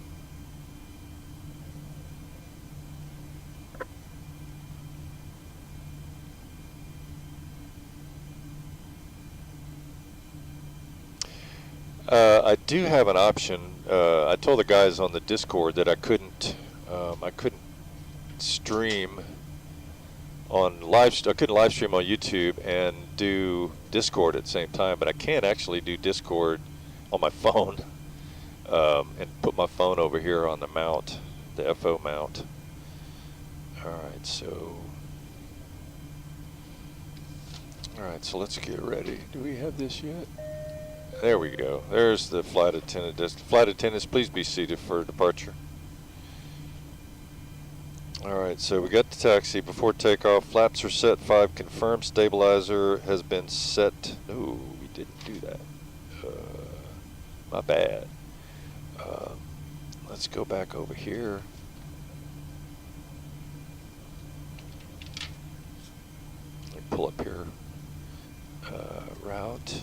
I do have an option. I told the guys on the Discord that I couldn't stream on I couldn't live stream on YouTube and do Discord at the same time, but I can actually do Discord on my phone, and put my phone over here on the mount, the FO mount. Alright, so let's get ready. Do we have this yet? There we go. There's the flight attendant desk. Flight attendants, please be seated for departure. Alright, so we got the taxi before takeoff. Flaps are set 5 confirmed. Stabilizer has been set. No, we didn't do that. My bad. Let's go back over here. Let me pull up here. Route.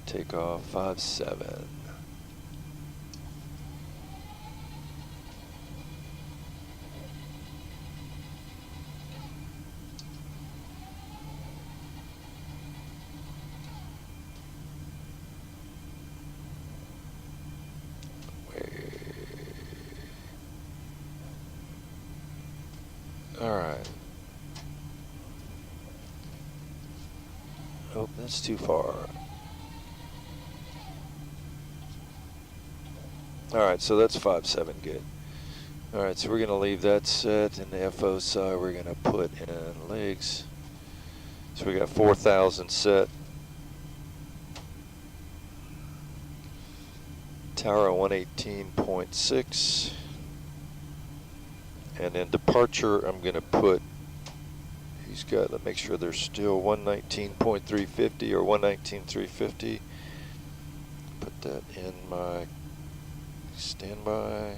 Takeoff 57. All right. Oh, that's too far. All right, so that's 5.7, good. All right, so we're gonna leave that set. In the FO side, we're gonna put in legs. So we got 4,000 set. Tower 118.6. And then departure, I'm gonna put, he's got, let's make sure there's still 119.350 or 119.350. Put that in my standby.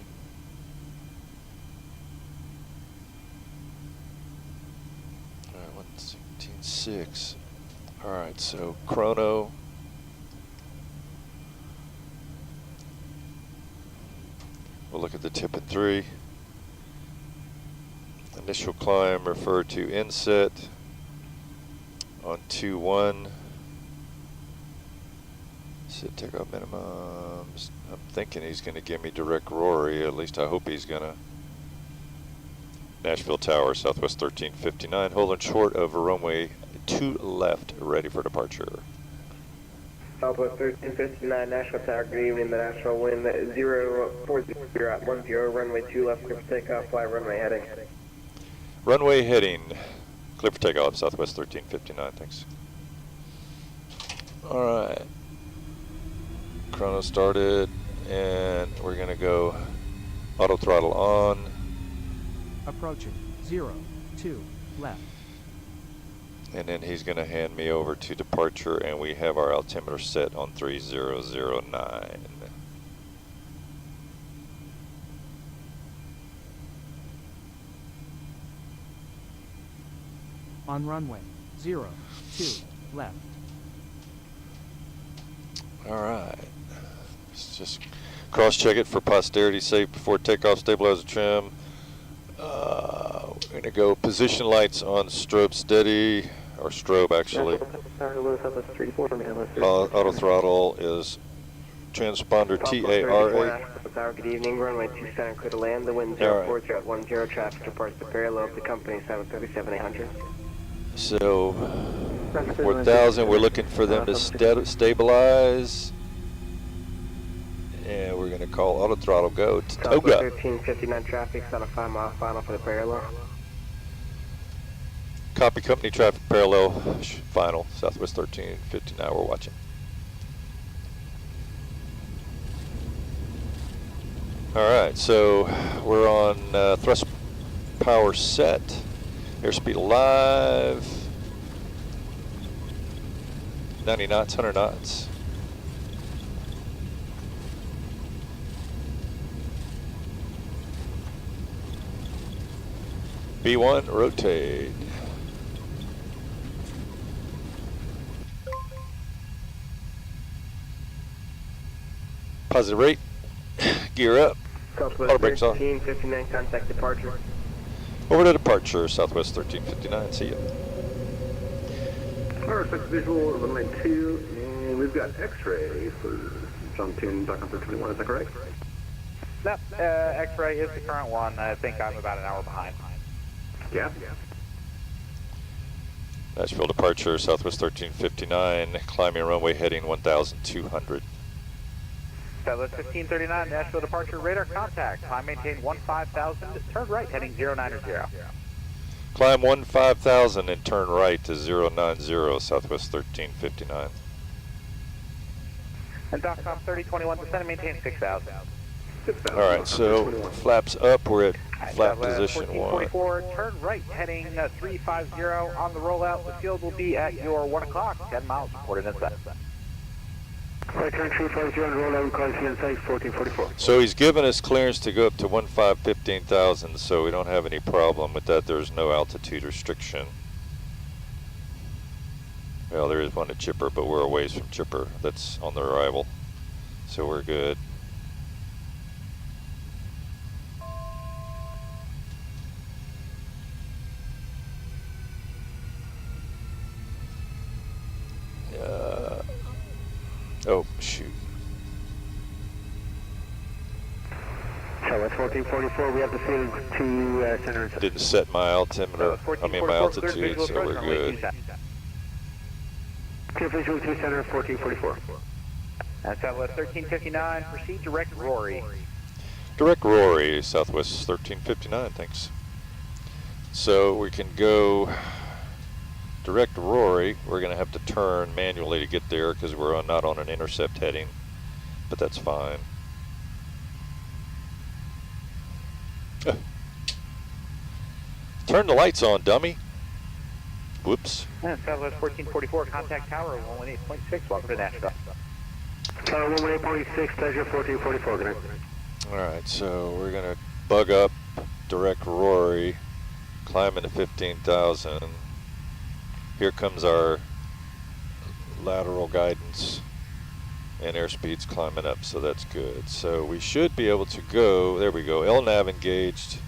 All right, 117.6. All right, so chrono. We'll look at the tip and 3. Initial climb referred to inset on 2-1. Set takeoff minimums. I'm thinking he's going to give me direct Rory. At least I hope he's going to. Nashville Tower, Southwest 1359. Holding short of runway 2 left, ready for departure. Southwest 1359, Nashville Tower, good evening. The Nashville wind 040 at 10, runway 2 left, clear for takeoff, fly runway heading. Runway heading, clear for takeoff, Southwest 1359, thanks. All right. Chrono started, and we're gonna go auto throttle on. Approaching 0-2 left. And then he's gonna hand me over to departure, and we have our altimeter set on 3009. On runway 0-2 left. All right. Let's just cross-check it for posterity's sake before takeoff. Stabilizer trim. We're gonna go position lights on strobe steady, or strobe actually. Auto throttle is transponder TARA. Good evening, runway 27, clear to land. The wind 040 at 10, traffic departs the parallel of the company 737-800. So 4,000, we're looking for them to stabilize. And we're gonna call auto throttle go to Toga. 1359 traffic, on a 5-mile final for the parallel. Copy company traffic parallel, final, Southwest 1359, we're watching. All right, so we're on thrust power set, airspeed alive, 90 knots, 100 knots. B1, rotate. Positive rate, gear up, auto brakes off. 1359, contact departure. Over to departure, Southwest 1359, see ya. Alright, first visual, runway 2, and we've got X-ray for John 10, Dock 21, is that correct? Yep, X-ray is the current one. I think I'm about an hour behind. Yeah. Nashville departure, Southwest 1359, climbing runway heading 1,200. Southwest 1539, Nashville departure, radar contact. Climb maintain 15,000, turn right heading 090. Climb 15,000 and turn right to 090, Southwest 1359. And dock off 3021, descend and maintain 6,000. All right, so flaps up, we're at flap position 1. 1444, turn right heading 350 on the rollout. The field will be at your 1 o'clock, 10 miles, reported inside. Right turn 350 on rollout, requires inside 1444. So he's given us clearance to go up to 15,000, so we don't have any problem with that. There's no altitude restriction. Well, there is one at Chipper, but we're a ways from Chipper. That's on the arrival, so we're good. Southwest Southwest 1444, we have the field to center. Didn't set my altimeter, I mean my altitude, so we're good. Clear visual to center 1444. Southwest 1359, proceed direct Rory. Direct Rory, Southwest 1359, thanks. So we can go direct Rory. We're going to have to turn manually to get there because we're not on an intercept heading, but that's fine. Turn the lights on, dummy. Whoops. Southwest 1444, contact tower 118.6, welcome to Nashville. Tower 118.6, pleasure 1444, good night. Alright, so we're going to bug up direct Rory, climb into 15,000. Here comes our lateral guidance, and airspeed's climbing up, so that's good. So we should be able to go, there we go, LNAV engaged.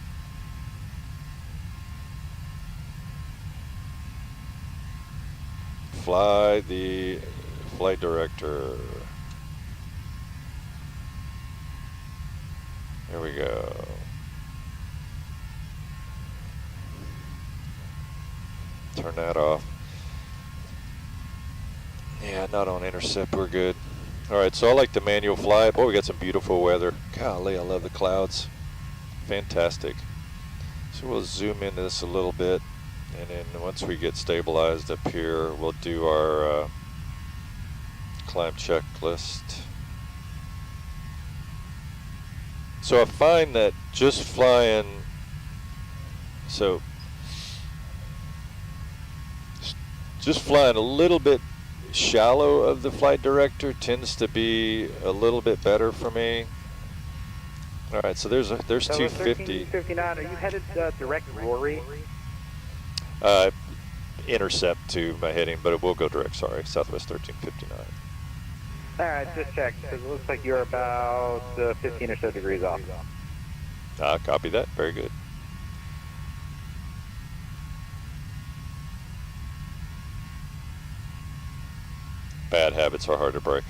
Fly the flight director. There we go. Turn that off. Yeah, not on intercept, we're good. Alright, so I like the manual flight. Boy, we got some beautiful weather. Golly, I love the clouds. Fantastic. So we'll zoom into this a little bit, and then once we get stabilized up here, we'll do our climb checklist. So I find that just flying, just flying a little bit shallow of the flight director tends to be a little bit better for me. All right, so there's 250. 1359, are you headed direct Rory? Intercept to my heading, but it will go direct, sorry, Southwest 1359. Alright, just check, because it looks like you're about 15 or so degrees off. Copy that, very good. Bad habits are hard to break.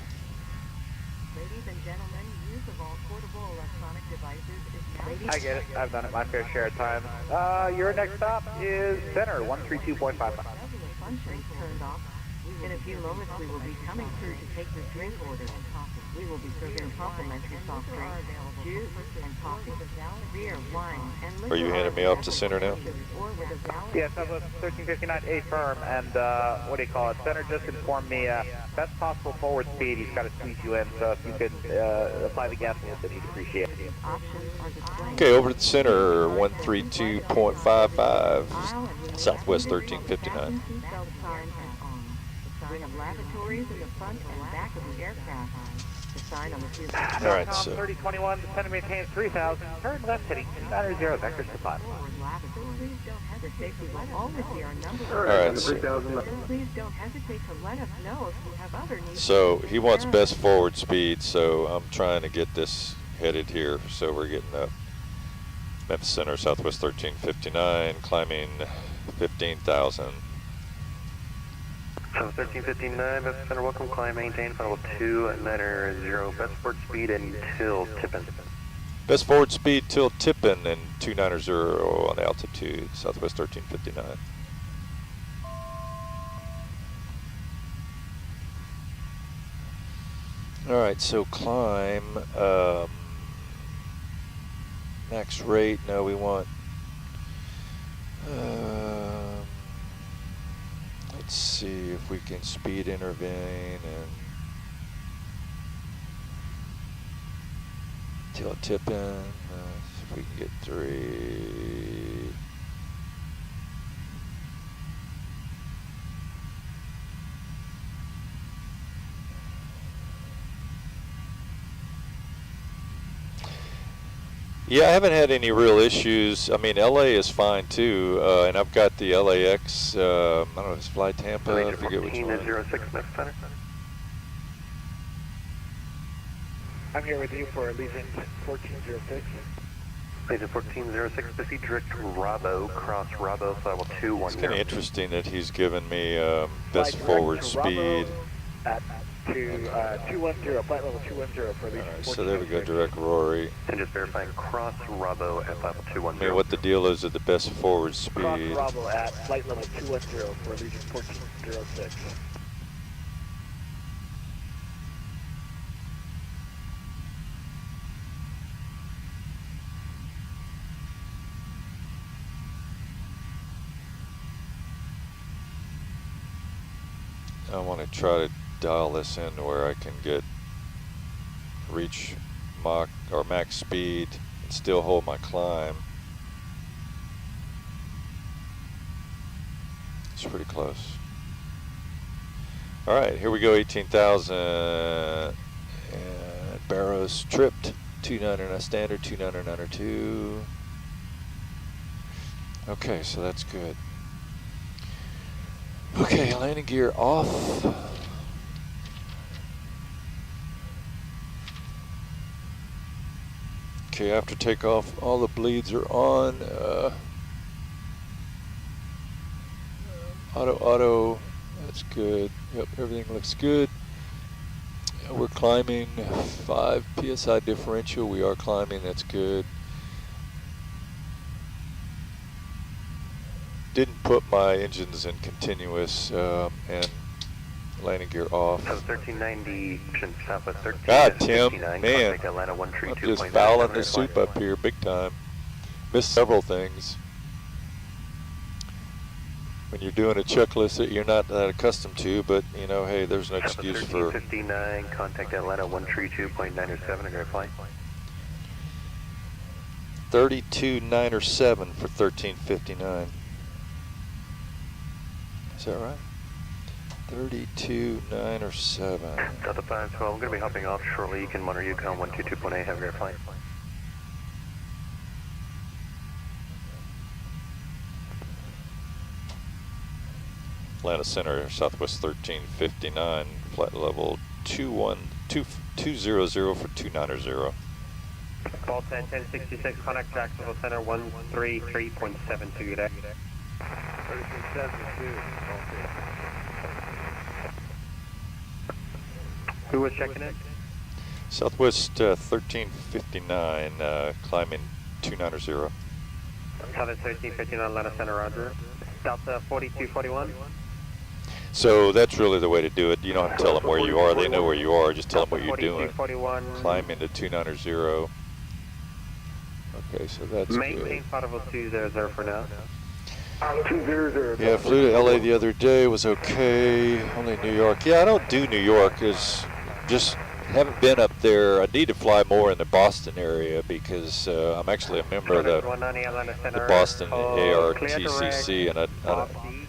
Ladies and gentlemen, use of all portable electronic devices is now... I get it. I've done it my fair share of times. Your next stop is center, 132.55. Functions turned off. In a few moments, we will be coming through to take your drink order and coffee. We will be serving complimentary soft drinks, juice, and coffee, beer, wine, and liquor. Are you handing me off to center now? Yes, I was 1359A firm, and what do you call it? Center just informed me best possible forward speed. He's got to squeeze you in, so if you could apply the gas a little bit, he'd appreciate it. Okay, over to the center, 132.55, Southwest 1359. Sign of lavatories in the front and back of the aircraft. The sign on the All right, so 3021, descend and maintain 3000. Turn left heading 290, vector to 5. The safety will always be our number. All right, so Please don't hesitate to let us know if you have other needs. So he wants best forward speed, so I'm trying to get this headed here. So we're getting up Memphis Center, Southwest 1359, climbing 15,000. So 1359, Memphis Center, welcome, climb, maintain, final 290, best forward speed until Tippin. Best forward speed till Tippin and 290 on altitude, Southwest 1359. All right, so climb, max rate, no, we want, let's see if we can speed intervene and till Tippin, if we can get 3. Yeah, I haven't had any real issues. I mean, LA is fine too, and I've got the LAX, I don't know if it's Fly Tampa, I forget which one. 1406, Memphis Center. I'm here with you for Legion 1406. Legion 1406, proceed direct Bravo, cross Bravo, level 210. It's kind of interesting that he's given me best forward speed. At 210, flight level 210 for Legion Alright, so there we go, direct Rory. And just verifying cross Bravo at flight level I 210. mean, what the deal is at the best forward Cross speed. Bravo at flight level 210 for Legion 1406. I want to try to dial this in where I can reach Mach or max speed and still hold my climb. It's pretty close. All right, here we go, 18,000. And Barrows tripped. 299 standard, 29902. Okay, so that's good. Okay, landing gear off. Okay, after takeoff, all the bleeds are on. Auto, that's good. Yep, everything looks good. We're climbing 5 PSI differential. We are climbing, that's good. Didn't put my engines in continuous and landing gear off. 1390, Southwest 13. God, Tim, man, Atlanta I'm just fouling the soup up here big time. Missed several things. When you're doing a checklist that you're not that accustomed to, but you know, hey, there's no excuse for. 1359, contact Atlanta 132.907, and your flight. 32.907 for 1359. Is that right? 32.907. Delta 512, I'm going to be hopping off shortly. You can monitor Yukon 122.8, have your flight. Atlanta Center, Southwest 1359, flight level 200 for 290. Ball 1066, contact Jacksonville Center 133.72 today. 1372. Who was checking it? Southwest 1359, climbing 290. Southern 1359, Atlanta Center, roger. Delta 4241. So that's really the way to do it. You don't have to tell them where you are. They know where you are. Just tell them what you're doing. 4241. Climb into 290. Okay, so that's Maintain good. flight level 200 for now. 200. Yeah, flew to LA the other day, was okay. Only New York. Yeah, I don't do New York, is just haven't been up there. I need to fly more in the Boston area because I'm actually a member of the Boston ARTCC, and I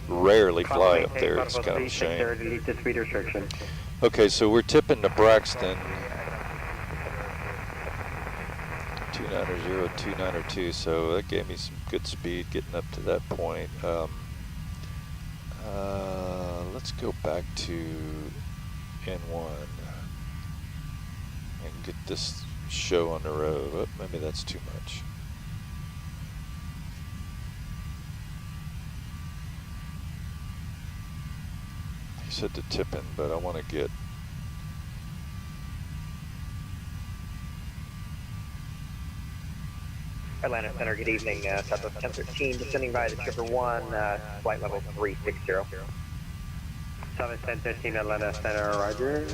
rarely fly up there. It's kind of a shame. Okay, so we're tipping to Braxton. 290, 292, so that gave me some good speed getting up to that point. Let's go back to N1 and get this show on the road. Oh, maybe that's too much. He said to tip in, but I want to get Atlanta Center, good evening. Southwest 1013, descending by the Tripper 1, flight level 360. Southwest 1013, Atlanta Center, roger.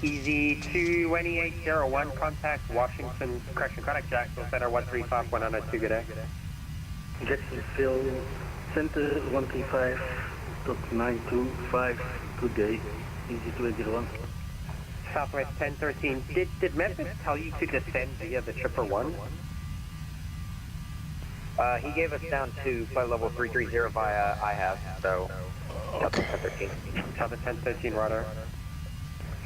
Easy 2801, contact Washington, correction, contact Jacksonville Center 135.102, good day. Jacksonville Center 135.925, good day. Easy 201. Southwest 1013, did Memphis tell you to descend via the Tripper 1? He gave us down to flight level 330 via I have, so okay. Southwest 1013, rudder.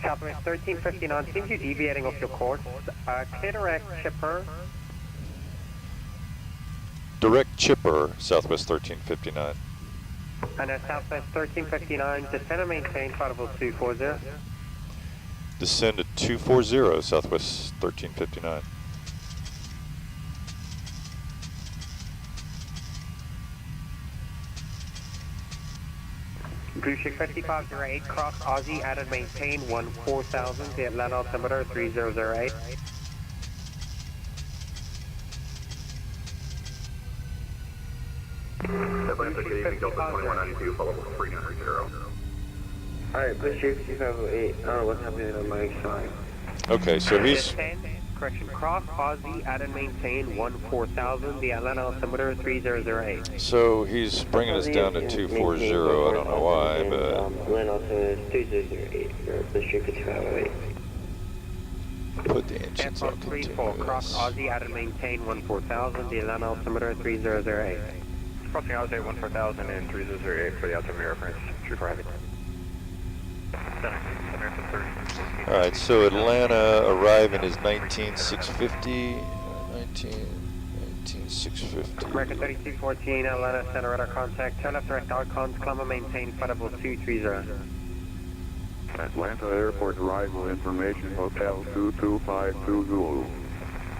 Southwest 1359, seems you're deviating off your course. Clear chipper. direct chipper, Southwest 1359. And Southwest 1359, descend and maintain flight level 240. Descend to 240, Southwest 1359. Blue Chick 5508, cross Aussie, add and maintain 14,000, the Atlanta altimeter 3008. Atlanta, good evening, Delta 2192, follow 390. Alright, Blue Chick 5508, I don't know what's happening on my side. Okay, so he's... Correction, cross Aussie, add and maintain 14,000, the Atlanta altimeter 3008. So he's bringing us down to 240. I don't know why, but... Atlanta altimeter 3008, Blue Chick 5508. Put the engines on 34, cross Aussie, add and maintain 14,000, the Atlanta altimeter 3008. Crossing Aussie 14,000 and 3008 for the altimeter reference, 34 heavy. Alright, so Atlanta arriving is 19,650. 19,650. American 3214, Atlanta Center radar contact. Turn left direct outcomes, climb and maintain flight level 230. Atlanta Airport arrival information, Hotel 2252 Zulu.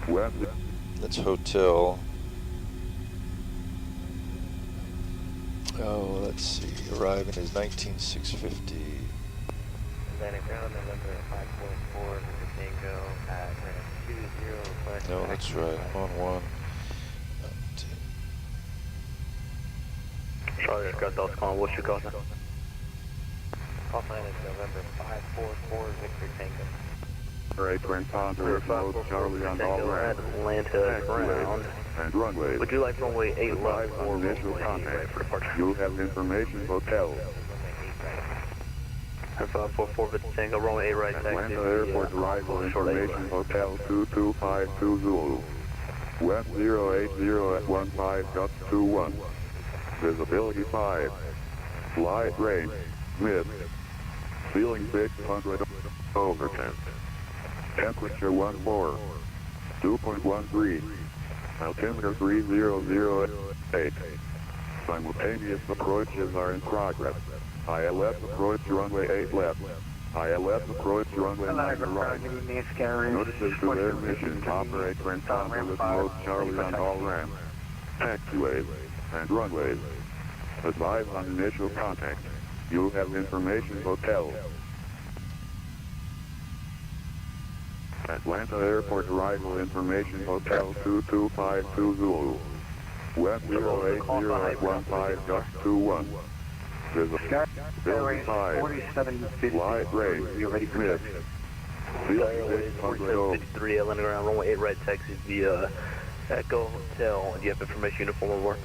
West. That's hotel. Oh, let's see. Arriving is 19,650. Atlantic ground, November 5.4, Tango at 20. No, that's right. I'm on one. Charlie, got those calling. What's your call now? Call sign is November 544, Victor Tango. Right, Twin Ponder, Charlie on all ramps. Atlanta ground. And runway. Would you like runway 8 left or initial contact for departure? You have information, hotel. 544 Victor Tango, runway 8 right, taxi. Atlanta Airport arrival information, Hotel 2252 Zulu. West 080 at 15.21. Visibility 5. Flight range, mid. Ceiling 600 over 10. Temperature 14. 2.13. Altimeter 3008. Simultaneous approaches are in progress. ILS approach runway 8 left. ILS approach runway 9 right. Notices to their mission to operate transponder with mode Charlie on all ramps, taxiways, and runways. Advise on initial contact. You have information, hotel. Atlanta Airport arrival information, Hotel 2252 Zulu. West 080 at 15.21. Visibility 5. Flight range, mid. Ceiling 600 over. 53 Atlanta ground, runway 8 right, taxi via Echo Hotel. Do you have information, uniform or work?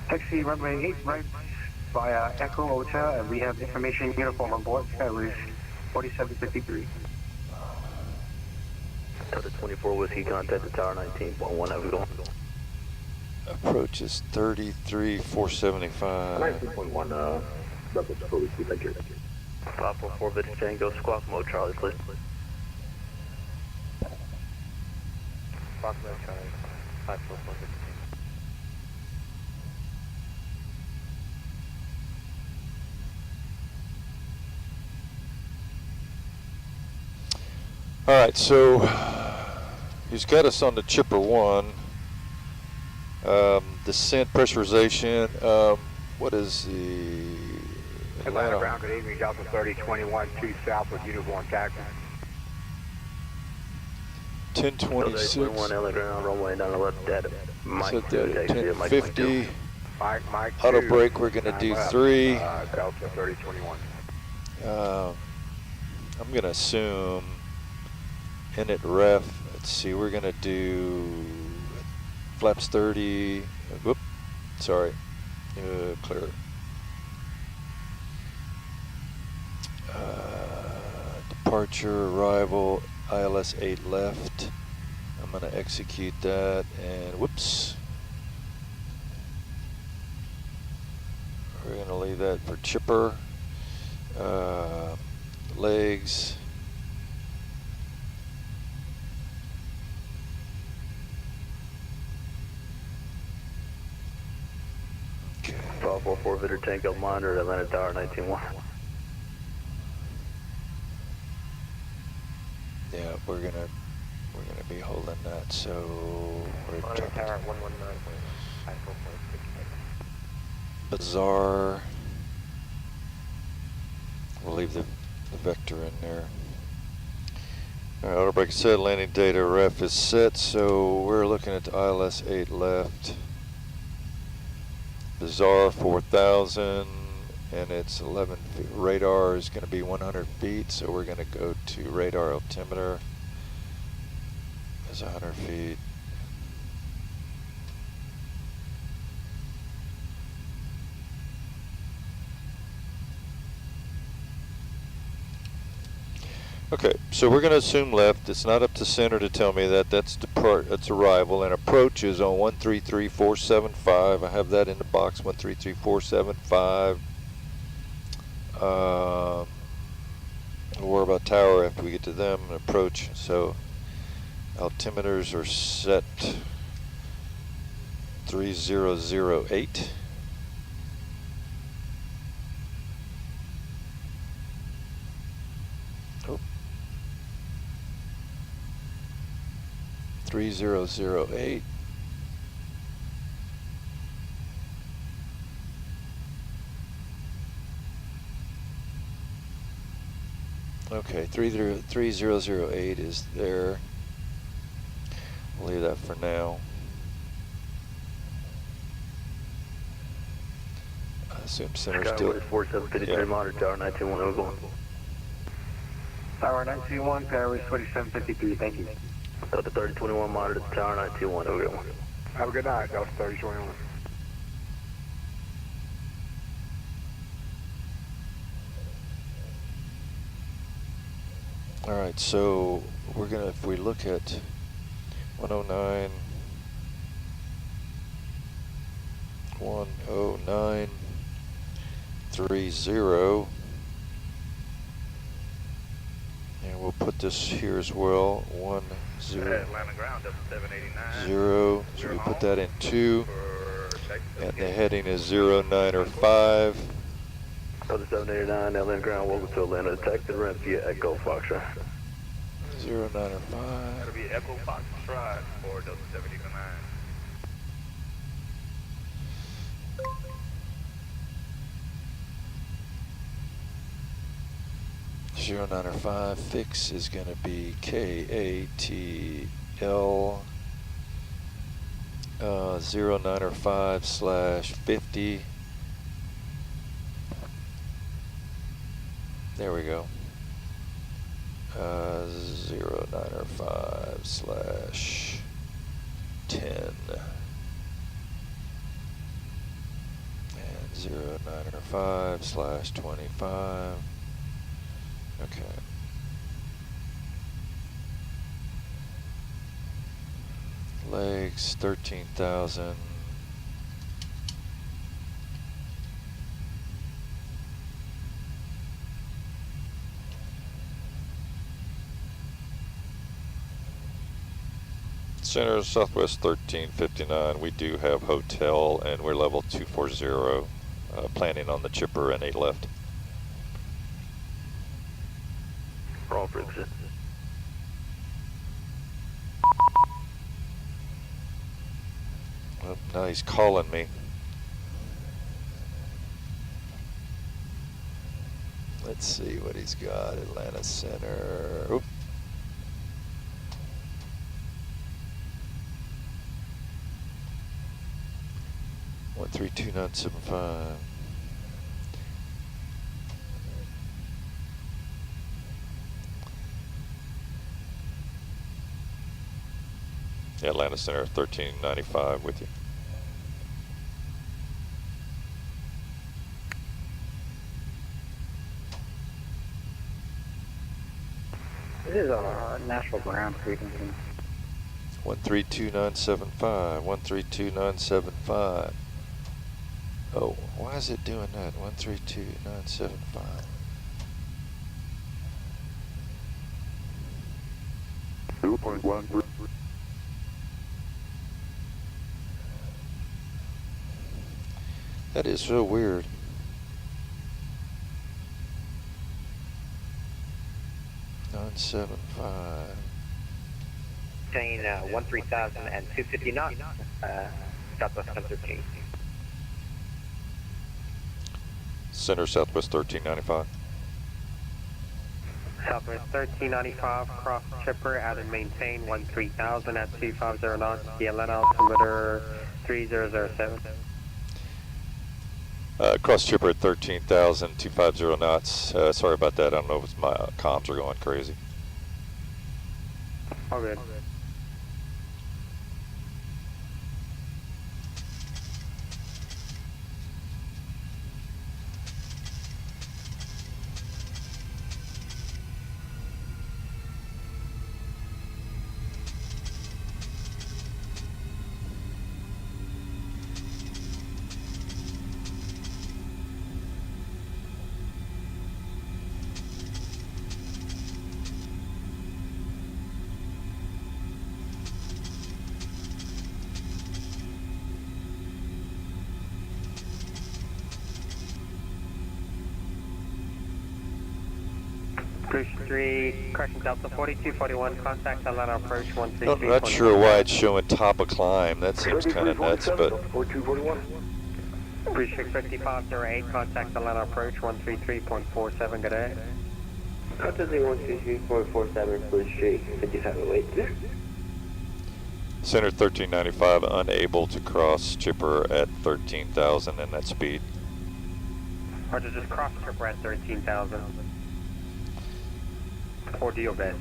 Taxi runway 8 right via Echo Hotel, and we have information uniform on board. That was 4753. Delta 24 Whiskey, contact the tower 19.1. Have we going? Approach is 33,475. 19.1, level 4 Whiskey, thank you. 544 Victor Tango, squawk mode, Charlie, please. Squawk mode, Charlie. 544 Victor Tango. All right, so he's got us on the Chipper 1. Descent pressurization. What is the Atlanta ground, good evening, Delta 3021, 2 south with uniform taxi. 1026. 21 Atlanta ground, runway down the left at Mike 2, taxi at Mike 1050. Mike Auto 2, brake, we're going to do left, 3. Delta 3021. I'm going to assume init ref. Let's see, we're going to do flaps 30. Whoop, sorry. Clear. Departure, arrival, ILS 8 left. I'm going to execute that and whoops. We're going to leave that for Chipper. Legs. Okay. 544 Victor Tango, monitor Atlanta Tower 19.1. Yeah, we're gonna we're going to be holding that. So we're On talking tower 119.54.6. bizarre. We'll leave the vector in there. All right, auto brake set, landing data ref is set, so we're looking at the ILS 8 left. Bizarre 4,000, and it's 11 feet. Radar is going to be 100 feet, so we're going to go to radar altimeter. It's 100 feet. Okay, so we're going to assume left. It's not up to center to tell me that. That's arrival, and approach is on 133.475. I have that in the box, 133.475. We'll worry about tower after we get to them and approach. So altimeters are set 3008. 3008. Okay, 3008 is there. We'll leave that for now. I assume center still. 4753 monitor tower 921 over. Tower 921, Paris 2753, thank you. Delta 3021 monitor tower 921 over. Have a good night, Delta 3021. All right, so we're gonna, if we look at 109, 10930, and we'll put this here as well. 10 Atlanta ground, Delta 789. 0. So we put that in 2, and the heading is 0905. Delta 789, Atlanta ground, welcome to Atlanta. Detected ramp via Echo Foxtrot. 0905. That'll be Echo Foxtrot for Delta 789. 0905. Fix is going to be KATL 0905/50. There we go. 0905/10 and 0905/25. Okay. Legs 13,000. Center Southwest 1359. We do have hotel, and we're level 240. Planning on the chipper and 8 left. Wrong for exit. Well, now he's calling me. Let's see what he's got. Atlanta Center. Oop. One 32975. Atlanta Center 1395 with you. This is our natural ground frequency. 132975. 132975. Oh, why is it doing that? 132975. 2.1. That is so weird. $975. maintain 13,000 and 250 knots, Southwest 1013. Center Southwest 1395. Southwest 1395, cross chipper, add and maintain 13,000 at 250 knots, DLN altimeter 3007. Cross chipper at 13,000, 250 knots. Sorry about that. I don't know if it's my comms are going crazy. All good. Bridge 3, correction Delta 4241, contact Atlanta approach 133. I'm not sure why it's showing top of climb. That seems kind of nuts, but. Bridge 5508, contact Atlanta approach 133.47, good day. Contact 133.47, Bridge 3, 5508. Center 1395, unable to cross chipper at 13,000 and that speed. Or to just cross chipper at 13,000. Or do your best.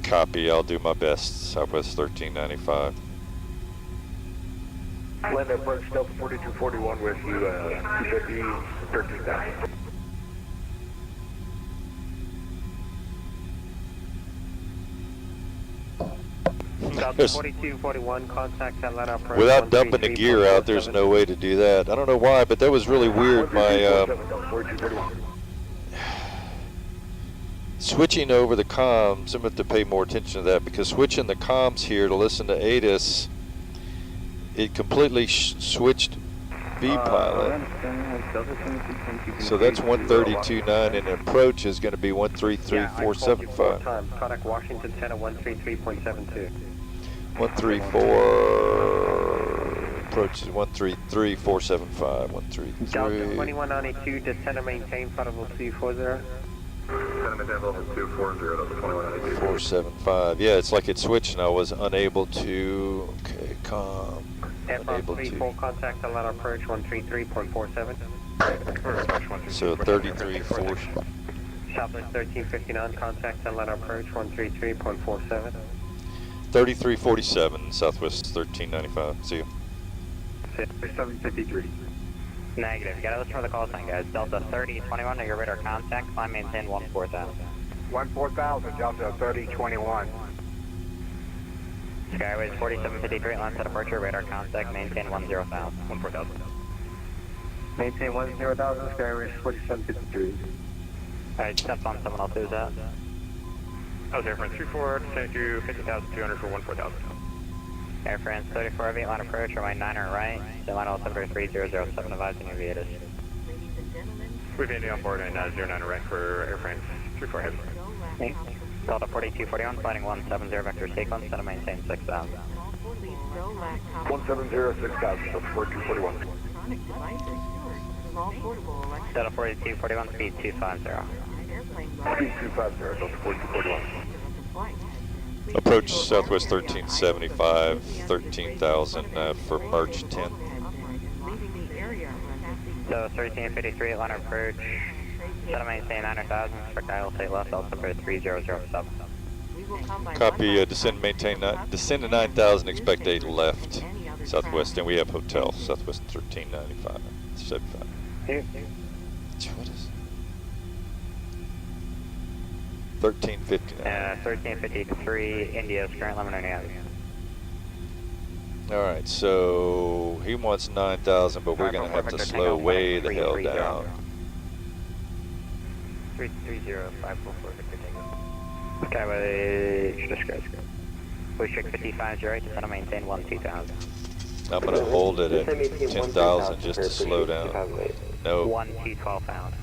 Copy, I'll do my best. Southwest 1395. Land approach Delta 4241 with you, 250, 13,000. Delta 4241, contact Atlanta approach. Without dumping the gear out, there's no way to do that. I don't know why, but that was really weird. My switching over the comms, I'm going to have to pay more attention to that, because switching the comms here to listen to ATIS, it completely switched V-pilot. So that's 132.9 and approach is going to be 133.475. Contact Washington Center 133.72. 134, approach is 133.475, 133. Delta 2192, descend and maintain, flight level 240. 475. Yeah, it's like it switched and I was unable to. Okay, calm. Unable to. 34, contact Atlanta approach 133.47. So 33.4. Southwest 1359, contact Atlanta approach 133.47. 33.47, Southwest 1395. See you. 753. Negative. You gotta listen for the call sign, guys. Delta 3021 to your radar contact. Climb maintain 14,000. 14,000, Delta 3021. Skyways 4753, land set departure, radar contact, maintain 10,000. 14,000. Maintain 10,000, Skyways 4753. Alright, step on someone else, who's that? I was Air France 34, descending to 50,200 for 14,000. Air France 34 V, line approach, remain 9 or right, line altimeter 3007, advising you via this. We've ended on board and 09 right for Air France 34 Heavy. Thanks. Delta 4241, flighting 170 vector sequence, set to maintain 6,000. 170, 6,000, Delta 4241. Delta 4241, speed 250. Speed 250, Delta 4241. Approach Southwest 1375, 13,000 for March 10th. So 1353, line approach, set to maintain 9,000, strict ILC left, altimeter 3007. Copy, descend to 9,000, expect 8 left, Southwest, and we have hotel, Southwest 1395, 75. What is 1359. 1353, India's current limit on the Alright, so he wants 9,000, but we're going to have to slow way the hell down. 330544 Victor Tango. Skyway, discuss. Push 5508, descend to maintain 12,000. I'm going to hold it at 10,000 just to slow down. No. 12 pound.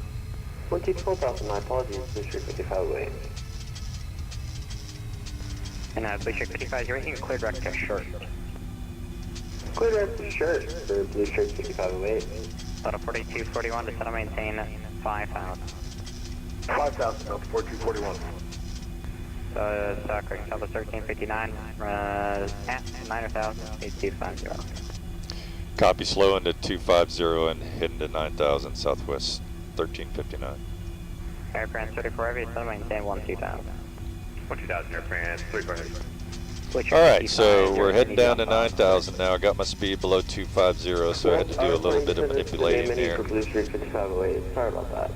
12,000, my apologies, Push 5508. And Blue Shirt 55, you're waiting cleared rect to short. Clear rect to short for Blue Shirt 5508. Auto 4241, descend and maintain 5,000. 5,000 up 4241. Stock correct, Southwest 1359, at 9,000, 8250. Copy, slow into 250 and heading to 9,000 Southwest 1359. Air France 34 heavy, descend and maintain 12,000. 12,000 Air France, 3 Alright, so we're heading down to 9,000 now. I got my speed below 250, so I had to do a little bit of manipulating there. For Blue Shirt 5508, sorry about that.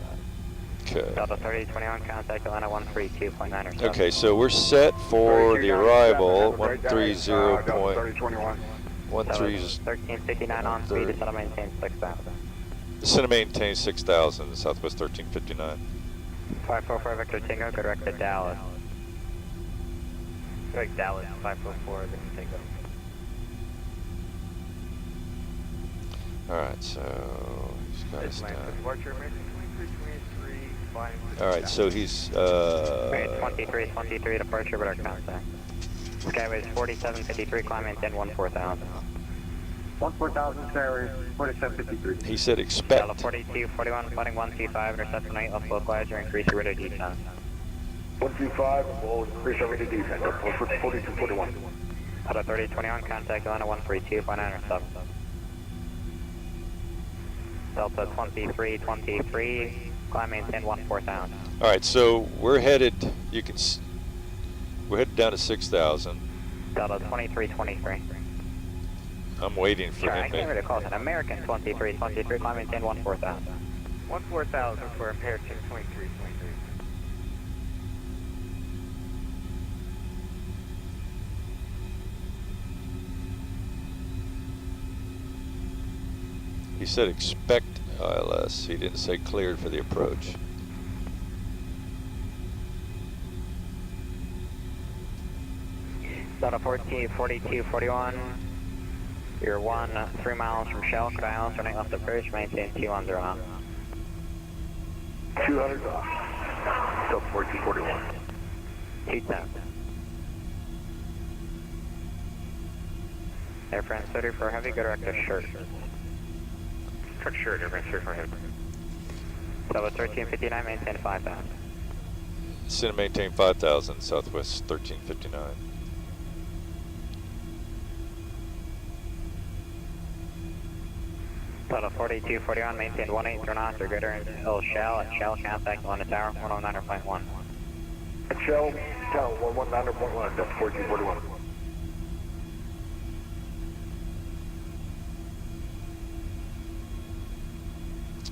Okay. Delta 3021, contact Atlanta 132.9 or so. Okay, so we're set for the arrival 130.13. 1359 on speed, descend and maintain 6,000. Descend and maintain 6,000 Southwest 1359. 544 Victor Tango, good direct to Dallas. Direct Dallas, 544 Victor Tango. Alright, so he's got us down. Departure, 2323, flying. Alright, so he's 23 departure, but our contact. Skyways 4753, climb maintain 14,000. 14,000 Skyways 4753. he said expect. Delta 4241, flying 125, intercept tonight, left localizer, increase your radar descent. 125, we'll increase our rate of descent up 4241. Delta 3021, contact Atlanta 132.9 intercept. Delta 2323, climb maintain 14,000. Alright, so we're headed, we're headed down to 6,000. Delta 2323. I'm waiting for Sure, I him. can't really call it an American 2323, climb maintain 14,000. 14,000 for American 2323. He said expect ILS. He didn't say cleared for the approach. Delta 4241. You're 3 miles from Shell, Cook Islands, running left approach, maintain 210 knots. 200 knots. Sub 4241. 210. Air France 34 heavy, go direct to short. Truck shirt, Air France 34 heavy. Delta 1359, maintain 5,000. Descend and maintain 5,000 Southwest 1359. Delta 4241, maintain 180 knots or greater until Shell. At Shell, contact Atlanta Tower 109.1. Shell, tower 119.1, that's 4241.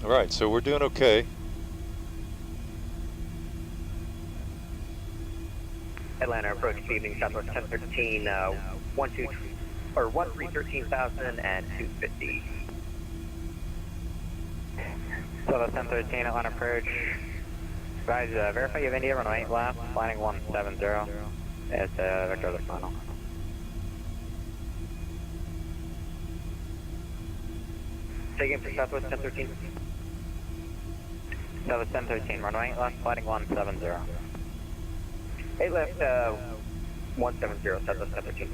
Alright, so we're doing okay. Atlanta approach, evening, Southwest 1013, 13,000 and 250. Southwest 1013, Atlanta approach. Guys, verify you have India, runway 8 left, landing 170. It's Victor the final. Taking for Southwest 1013. Southwest 1013, runway 8 left, landing 170. 8 left, 170, Southwest 1013.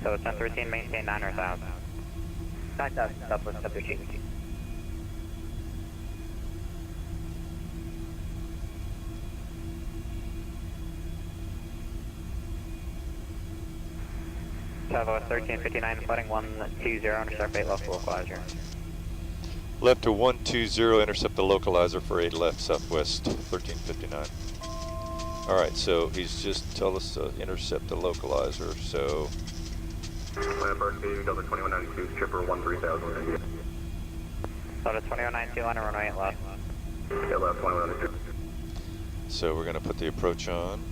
So 1013, maintain 9,000. 9,000, Southwest 1013. Southwest 1359, flooding 120, intercept 8 left localizer. Left to 120, intercept the localizer for 8 left Southwest 1359. Alright, so he's just told us to intercept the localizer, so... Atlanta Park, Delta 2192, Tripper 13,000, India. Delta 2192, line runway 8 left. 8 left, 2192. So we're going to put the approach on.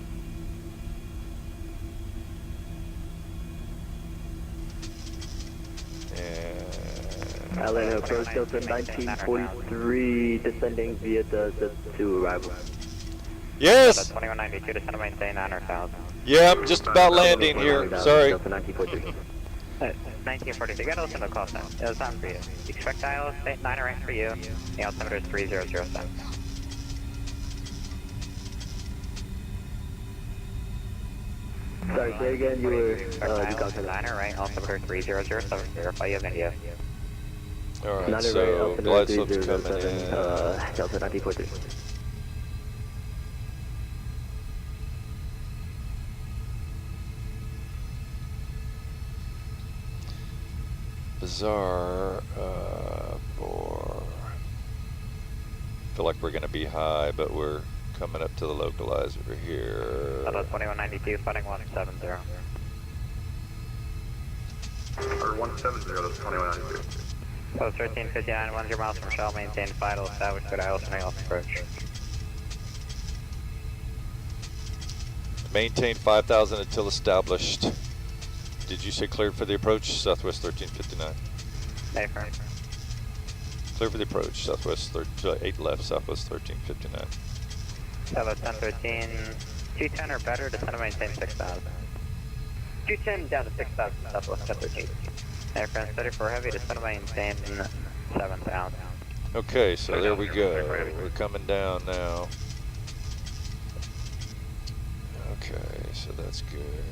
Atlanta approach Delta 1943, descending via the 2 arrival. Yes! Delta 2192, descend and maintain 9,000. Yeah, I'm just about landing here. Sorry. Delta 1943. 1942, you gotta listen to the call sign. It's time for you. Expect ILS 9 rank for you. The altimeter is 3007. Sorry, say again, you were, Niner, right, altimeter 3007, verify you have India. All right, Niner, so right, altimeter glide slope's coming 3007, in. Delta 1943. Bizarre for. Feel like we're going to be high, but we're coming up to the localizer here. Delta 2192, fighting 170. Or 170, that's 2192. Post 1359, 10 miles from Shell, maintain vital, establish good ILS and ALS approach. Maintain 5,000 until established. Did you say cleared for the approach? Southwest 1359. Affirm. Clear for the approach. Southwest 8 left, Southwest 1359. Delta 1013, 210 or better, descend and maintain 6,000. 210 down to 6,000, Southwest 1013. Aircraft 34 heavy, descend and maintain 7,000. Okay, so there we go. We're coming down now. Okay, so that's good.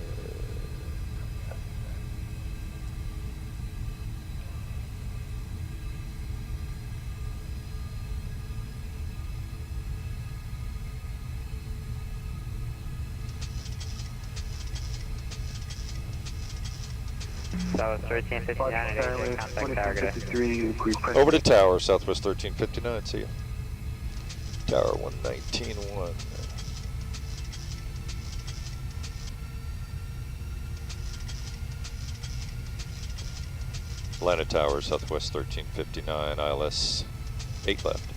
Southwest 1359 and contact tower, good day. Over to tower, Southwest 1359, see ya. Tower 119.1. Atlanta Tower, Southwest 1359, ILS 8 left.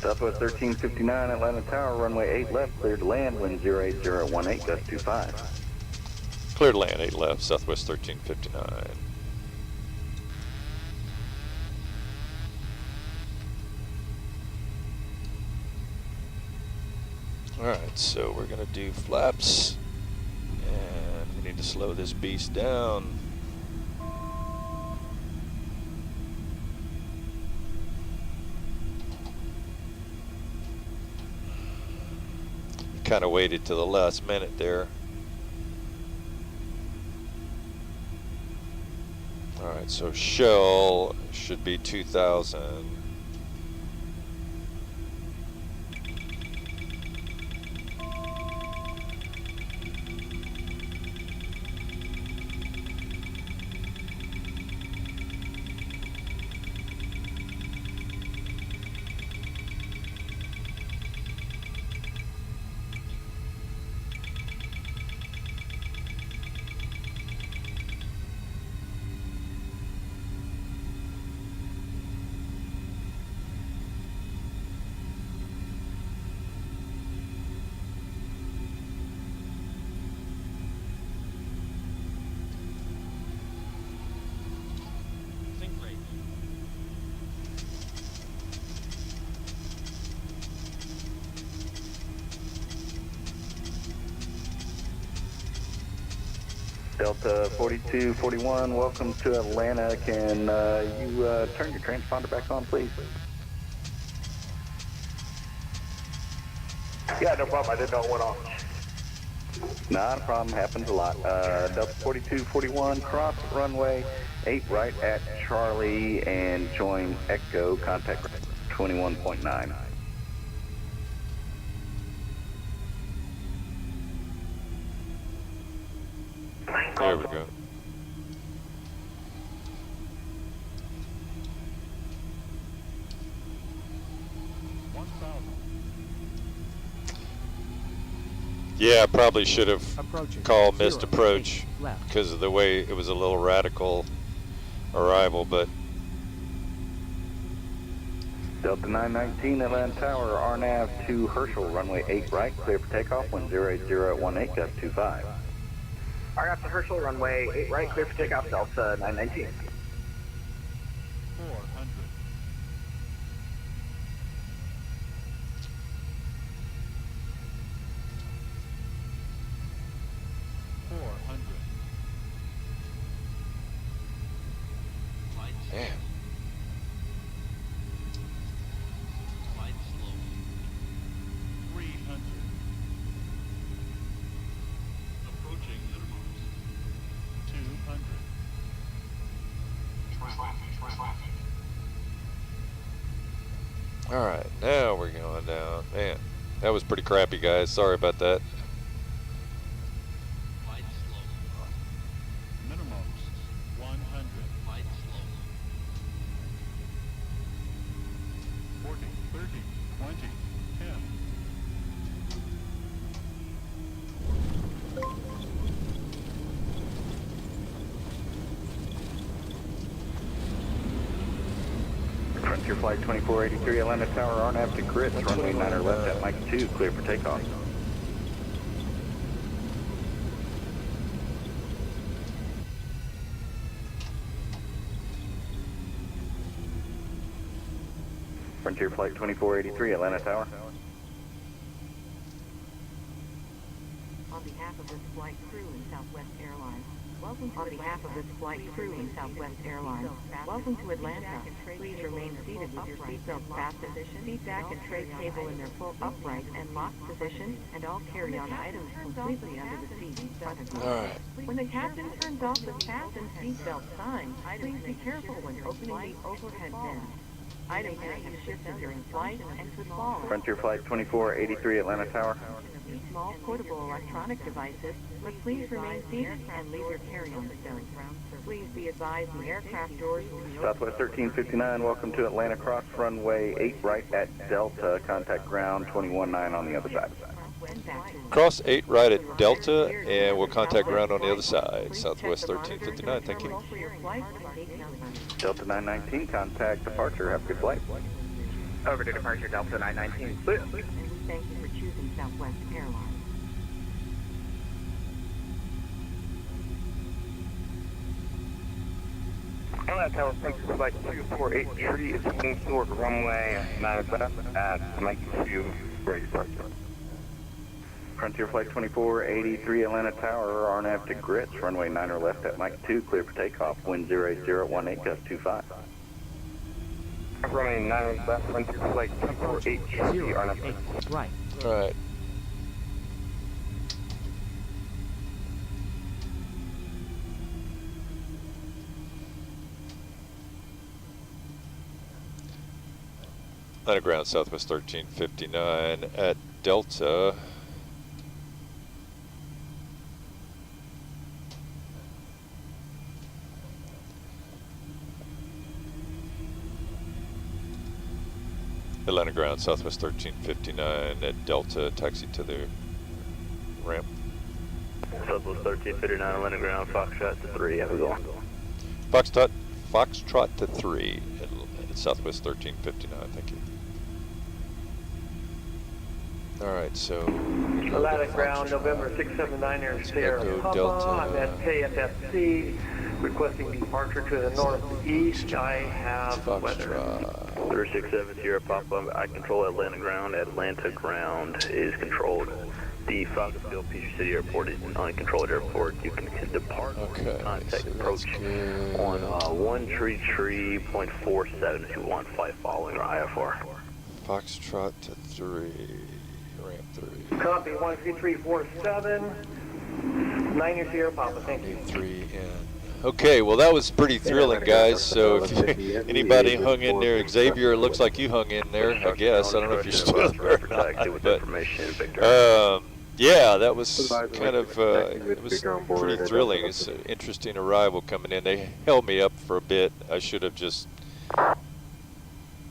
Southwest 1359, Atlanta Tower, runway 8 left, cleared to land, wind 08018, gust 25. Cleared land, 8 left, Southwest 1359. Alright, so we're going to do flaps. And we need to slow this beast down. Kind of waited till the last minute there. Alright, so shell should be 2,000. Delta 4241, welcome to Atlanta. Can you turn your transponder back on, please? Yeah, no problem. I didn't know it went off. Not a problem. Happens a lot. Delta 4241, cross runway 8 right at Charlie and join Echo, contact 21.9. There we go. Yeah, I probably should have called missed approach because of the way it was a little radical arrival, but Delta 919, Atlanta Tower, RNAV to Herschel, runway 8 right, clear for takeoff, wind 08018, gust 25. RF to Herschel, runway 8 right, clear for takeoff, Delta 919. 400. damn. Light slow. 300. All right, now we're going down. Man, that was pretty crappy, guys. Sorry about that. Flight slow. Minimums 100. Flight slow. 40, 30, 20, 10. Frontier Flight 2483, Atlanta Tower, RNAV to grits, runway 9 or left at Mike 2, clear for takeoff. Frontier Flight 2483, Atlanta Tower. On behalf of this flight crew in Southwest Airlines, welcome on behalf of this flight crew in Southwest Airlines, welcome to Atlanta. Please remain seated with your seatbelt fastened, seat back and tray table in their full upright and locked position, and all carry-on items completely under the seat in front of you. All right. When the captain turns off the fasten seatbelt sign, please be careful when opening the overhead bin. Items may have shifted during flight and could fall. Frontier Flight 2483, Atlanta Tower. Small portable electronic devices, but please remain seated and leave your carry-on stones. Please be advised the aircraft doors will be open. Southwest 1359, welcome to Atlanta, cross runway 8 right at Delta, contact ground 21-9 on the other side. Cross 8 right at Delta, and we'll contact ground on the other side. Southwest 1359, thank you. Delta 919, contact departure, have a good flight. Over to departure, Delta 919, clear. And we thank you for choosing Southwest Airlines. Atlanta Tower, Frontier Flight 2483 is moving toward runway 9 left at Mike 2, ready to departure. Frontier Flight 2483, Atlanta Tower, RNAV to grits, runway 9 or left at Mike 2, clear for takeoff, wind 08018, gust 25. Runway 9 left, Frontier Flight 2483, RNAV. Right. All right. Atlanta ground, Southwest 1359 at Delta. Atlanta ground, Southwest 1359 at Delta, taxi to the ramp. Southwest 1359, Atlanta ground, Foxtrot to 3, have a go. Foxtrot to 3 at Southwest 1359, thank you. All right, so. Atlanta ground, November 679er, Sierra Papa, I'm at KFFC, requesting departure to the northeast. I have weather. 367 Sierra Papa, I control Atlanta ground. Atlanta ground is controlled. The Foxville Peachtree City Airport is an uncontrolled airport. You can depart contact approach on 133.47 if you want, flight following or IFR. Foxtrot to 3, ramp 3. Copy, 13347, 9er Sierra Papa, thank you. 3 and. Okay, well that was pretty thrilling, guys. So if anybody hung in there, Xavier, it looks like you hung in there, I guess. I don't know if you're still there or not, but yeah, that was kind of it was pretty thrilling. It's an interesting arrival coming in. They held me up for a bit. I should have just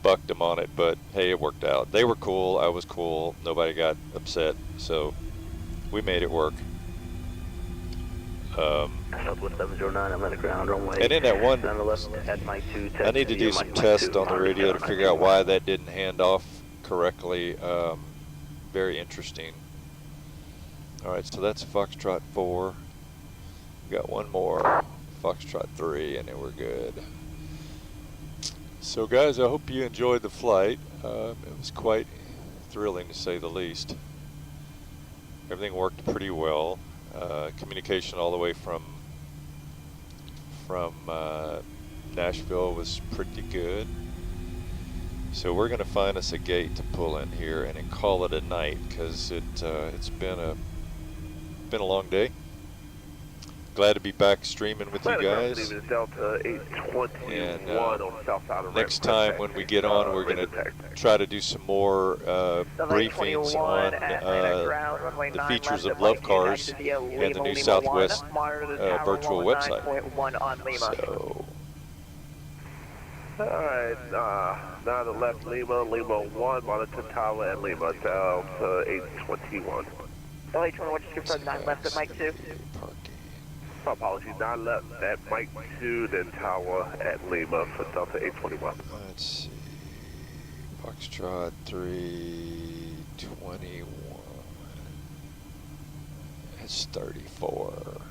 bucked them on it, but hey, it worked out. They were cool. I was cool. Nobody got upset, so we made it work. Southwest 709, Atlanta ground, runway. And in that one, at Mike 2, I need to do some tests on the radio to figure out why that didn't hand off correctly. Very interesting. All right, so that's Foxtrot 4. We got one more, Foxtrot 3, and then we're good. So guys, I hope you enjoyed the flight. It was quite thrilling to say the least. Everything worked pretty well. Communication all the way from Nashville was pretty good. So we're going to find us a gate to pull in here and then call it a night, because it's been a long day. glad to be back streaming with you guys. Leaving Delta 821 And on the south side of next time when we get on, we're going to try to do some more briefings on the features of love cars and the new Southwest virtual website. So. Alright, now the left Lima, Lima 1, monitor tower at Lima, down to 821. LA21, just confirm 9 left at Mike 2. Apologies, 9 left at Mike 2, then tower at Lima for Delta 821. Let's see, Foxtrot 321, it's 34.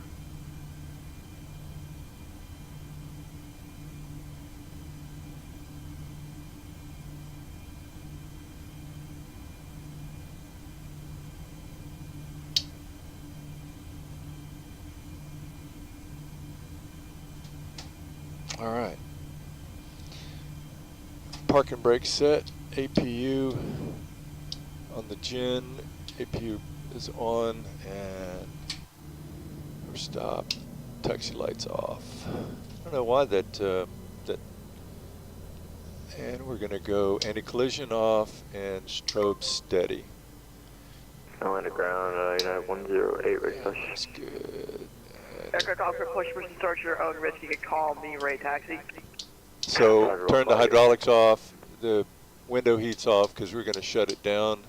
All right. Park and brake set. APU on the gin. APU is on and we're stopped. Taxi lights off. I don't know why that. And we're gonna go anti-collision off and strobe steady. I'm underground. 108 right push. That's good. Aircraft officer, push push and start your own risk. You can call me Ray Taxi. So turn the hydraulics off, the window heat's off because we're going to shut it down.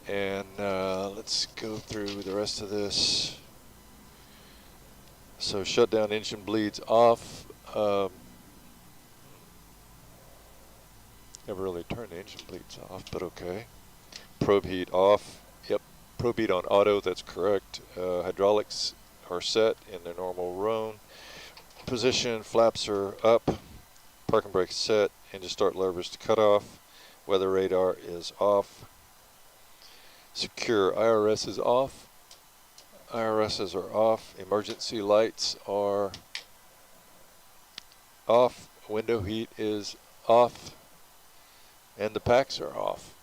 And let's go through the rest of this. So shut down engine bleeds off. Never really turned the engine bleeds off, but okay. Probe heat off. Yep, probe heat on auto, that's correct. Hydraulics are set in their normal row. Position, flaps are up. Parking brake set. Engine start levers to cut off. Weather radar is off. Secure IRS is off. IRSs are off. Emergency lights are off. Window heat is off. And the packs are off.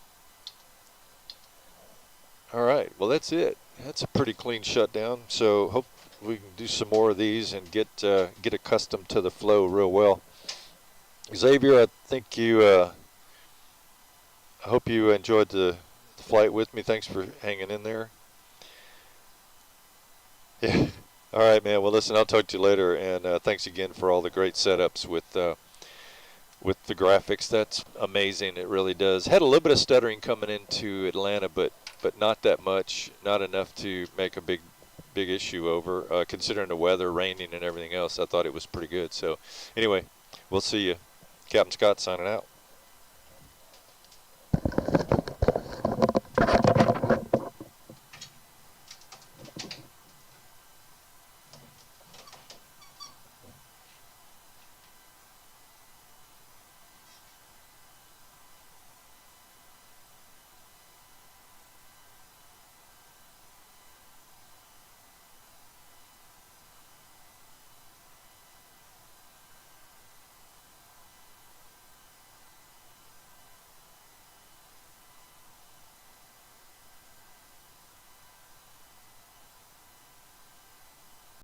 All right, well that's it. That's a pretty clean shutdown. So hope we can do some more of these and get accustomed to the flow real well. Xavier, I think you, I hope you enjoyed the flight with me. Thanks for hanging in there. Yeah. All right, man. Well, listen, I'll talk to you later. And thanks again for all the great setups with the graphics. That's amazing. It really does. Had a little bit of stuttering coming into Atlanta, but not that much. Not enough to make a big issue over. Considering the weather, raining, and everything else, I thought it was pretty good. So, anyway, we'll see you. Captain Scott signing out.